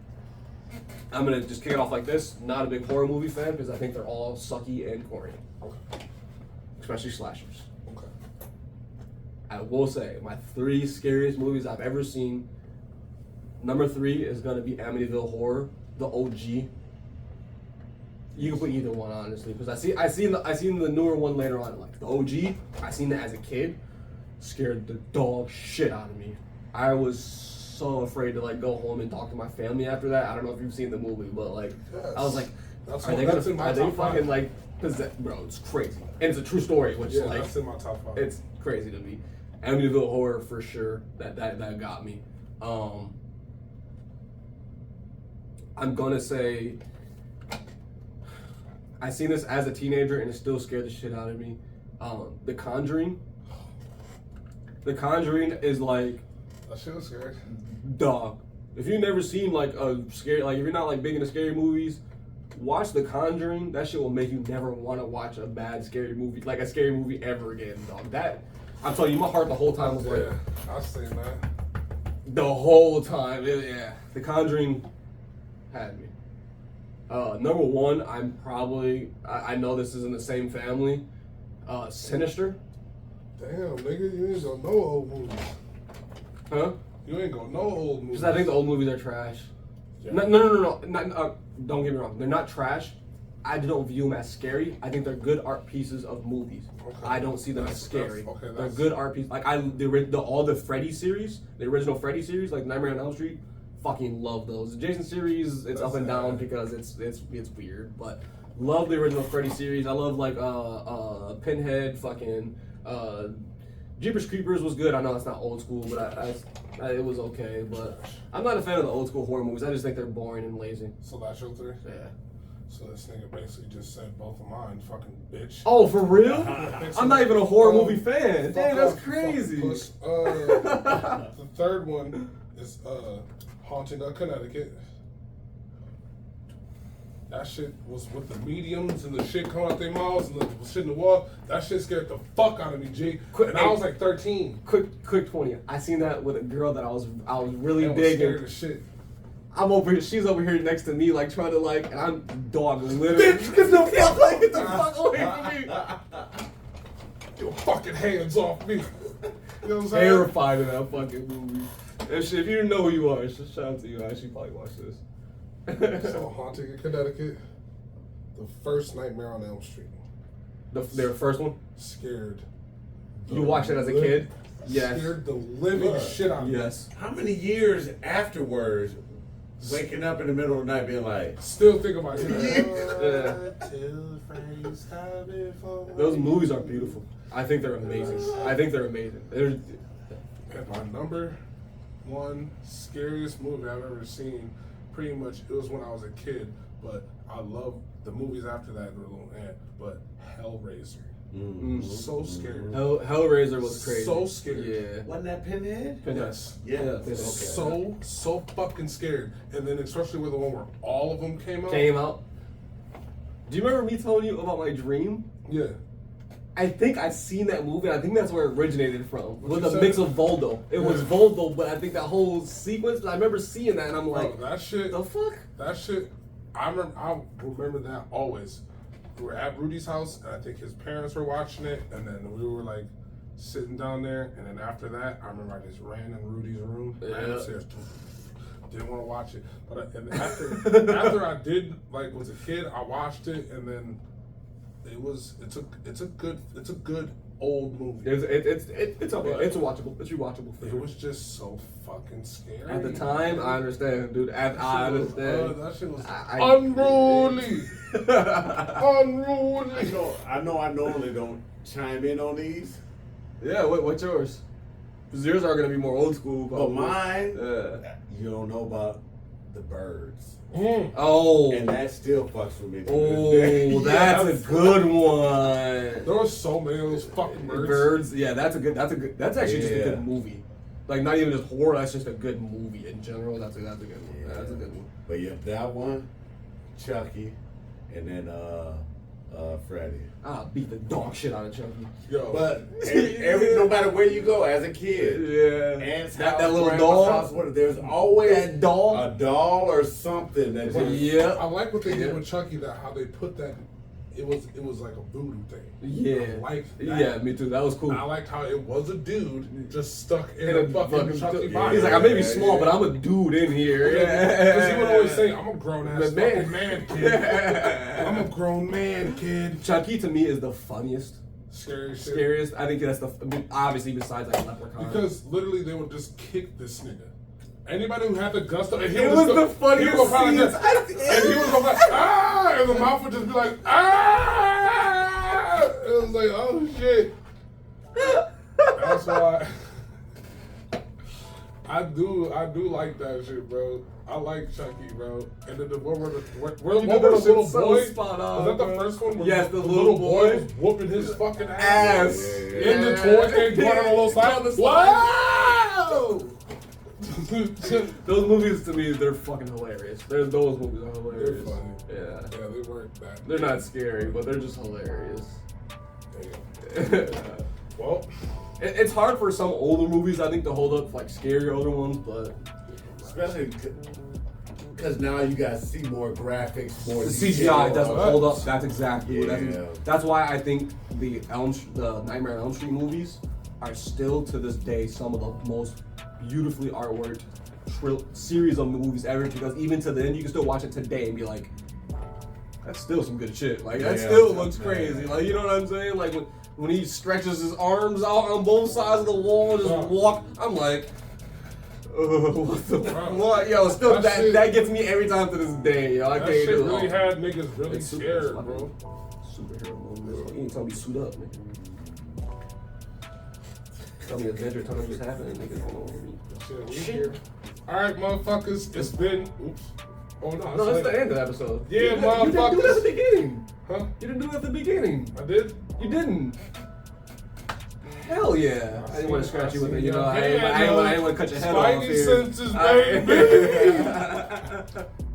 gonna just kick it off like this. Not a big horror movie fan because I think they're all sucky and corny, Okay. especially slashers. Okay. I will say my 3 scariest movies I've ever seen. Number 3 is gonna be Amityville Horror, the OG. You can put either one honestly, because I seen the newer one later on. Like the OG, I seen that as a kid, scared the dog shit out of me. I was so afraid to like go home and talk to my family after that. I don't know if you've seen the movie, but like Yes. I was like, That's are they that's in my are they top fucking 5. like bro? It's crazy, and it's a true story, which Yeah, like that's in my top 5. it's crazy to me. Amityville Horror for sure. That got me. I'm gonna say I seen this as a teenager and it still scared the shit out of me. The Conjuring. The Conjuring is like That shit was scary. dog. If you've never seen like a scary, like if you're not like big into scary movies, watch The Conjuring. That shit will make you never want to watch a bad scary movie, like a scary movie ever again, dog. That I'm telling you, my heart the whole time was like Yeah, I've seen that. the whole time. Yeah, The Conjuring had me. Number 1, I'm probably I know this is in the same family. Sinister, Damn, nigga, you ain't gonna know old movies. huh? You ain't gonna know old movies. Because I think the old movies are trash. Yeah. No. Don't get me wrong. They're not trash. I don't view them as scary. I think they're good art pieces of movies. Okay. I don't see them as scary. Okay, They're that's- good art pieces. Like all the Freddy series, the original Freddy series, like Nightmare on Elm Street. Fucking love those. The Jason series, it's up and down because it's weird, but love the original Freddy series. I love like Pinhead, fucking Jeepers Creepers was good. I know it's not old school, but I it was okay. But I'm not a fan of the old school horror movies. I just think they're boring and lazy. So that's your 3? Yeah. So this nigga basically just said both of mine, fucking bitch. Oh, for real? I'm not even a horror movie Fuck fan. Damn, that's off, you crazy. fucking puss. The third one is Haunting of Connecticut. That shit was with the mediums and the shit coming out their mouths and the shit in the wall. That shit scared the fuck out of me, G. And I was like 13. Quick 20. I seen that with a girl that I was really And was scared digging. as shit. I'm over here. She's over here next to me, like trying to like, and I'm dog literally. Bitch, get the fuck like, get the fuck away from me. Get your fucking hands off me. You know what I'm saying? Terrified of that fucking movie. If you didn't know who you are, just shout out to you. I actually probably watched this. So Haunting in Connecticut, the first Nightmare on Elm Street. Their first one. Scared. You watched it as a kid? Yes. Scared the living Look. shit out of me. Yes. How many years afterwards waking up in the middle of the night being like, Still think about it. Those movies are beautiful. I think they're amazing. They're And my number one scariest movie I've ever seen, pretty much it was when I was a kid, but I love the movies after that were a little but Hellraiser. So scary. Hellraiser was crazy. So scary. Yeah. wasn't that Pinhead? Yes. Yeah. Okay. So fucking scared. And then especially with the one where all of them came out. Do you remember me telling you about my dream? Yeah. I think I've seen that movie. I think that's where it originated from. What With you a said? mix of Voldo. It was Voldo, but I think that whole sequence, I remember seeing that and I'm like, Bro, that shit. the fuck? That shit. I remember that always. We were at Rudy's house, and I think his parents were watching it, and then we were like sitting down there, and then after that, I remember I just ran in Rudy's room, ran upstairs, didn't want to watch it, but and after I did, like was a kid, I watched it, and then it's a good old movie. It's okay. It's watchable. It's rewatchable for It sure. was just so fucking scary. At the time, I understand, dude. I understand. That shit was I- unruly. Unruly. I know I normally don't chime in on these, Yeah, what's yours? Because yours are going to be more old school. but probably. mine, Yeah. you don't know about the birds. Oh. And that still fucks with me. to this Oh, day. that's Yes. a good one. There were so many of those fucking birds. Birds, yeah, that's actually just a Yeah. good movie. Like not even just horror, that's just a good movie in general. That's a good one. Yeah. That's a good one. But yeah, that one, Chucky, and then Freddy. Ah, beat the dog shit out of Chucky. Yo, But no matter where you go as a kid, Yeah. Aunt's That house, little grandma's doll? house, whatever, there's always That doll? a doll or something that just Yeah. I like what they Yeah. did with Chucky. That how they put that. It was like a voodoo thing. Yeah. I like that. Yeah, me too. That was cool. I liked how it was a dude just stuck in In a a fucking fucking Chucky yeah. body. He's like, I may be Yeah, small, yeah. but I'm a dude in here. Because he would always say, "I'm a grown ass The man. fucking man kid. I'm a grown man kid." Chucky to me is the funniest, Scary shit. scariest. I think that's obviously besides like Leprechaun. Because literally they would just kick this nigga. Anybody who had the gusto, and he It would was just the go- funniest he would go probably scenes. just- and he would go like, ah, and the mouth would just be like, ah. It was like, oh shit. That's why I do like that shit, bro. I like Chucky, bro. And then the one where You the know that little shit's so boy, spot on, was that the bro. first one? Where Yes, the the little boy. was whooping his fucking Ass. ass. In the toy thing, going on a little slide. On the slide. Wow! Those movies to me, they're fucking hilarious. Those movies are hilarious. They're funny. Yeah. Yeah, they weren't that. They're not scary, but they're just hilarious. Damn. Well, It's hard for some older movies, I think, to hold up like scary older ones, but especially because now you guys see more graphics, more the detail. CGI doesn't hold up. That's exactly what Yeah. that's why I think the Nightmare on Elm Street movies are still to this day some of the most beautifully artworked series of movies ever, because even to the end you can still watch it today and be like, that's still some good shit. Like that Yeah, still looks yeah. crazy. Like, you know what I'm saying? Like when he stretches his arms out on both sides of the wall and just walk, I'm like, what the fuck? Yo, still That shit- that gets me every time to this day, yo. I that can't shit do really it. had niggas really It's super- scared, it's bro. Superhero movies. You ain't telling me suit up, nigga. Tell me Avenger time just happened, niggas don't know me. Shit, we here. All right, motherfuckers. It's been. Oops. Oh no. No, that's like- the end of the episode. Yeah, you didn't do that at motherfuckers. the beginning. Huh? You didn't do it at the beginning. I did. You didn't. Hell yeah. I didn't want to scratch you with it, you know. I Yeah, didn't want to cut your head off Spidey here. senses, baby.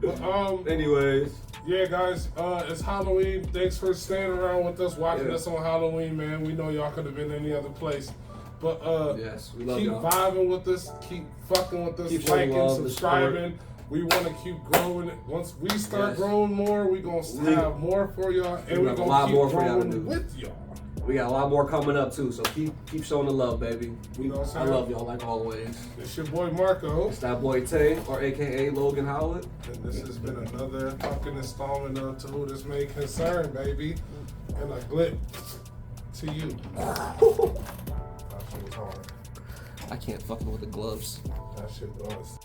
But, Anyways. yeah, guys, it's Halloween. Thanks for staying around with us, watching Yeah. us on Halloween, man. We know y'all could have been any other place. But Yes, we love keep y'all. vibing with us, keep fucking with us, Keep showing liking, love, subscribing. We want to keep growing. Once we start Yes. growing more, we're going to have more for y'all. And We we're have a going lot to more keep for y'all to growing do. with y'all. We got a lot more coming up too, so keep showing the love, baby. You know what I'm I saying? love y'all like always. It's your boy Marco. It's that boy Tay, or AKA Logan Howlett. And this has been another fucking installment of To Who This May Concern, baby. And a glip to you. That shit was hard. I can't fucking with the gloves. That shit was.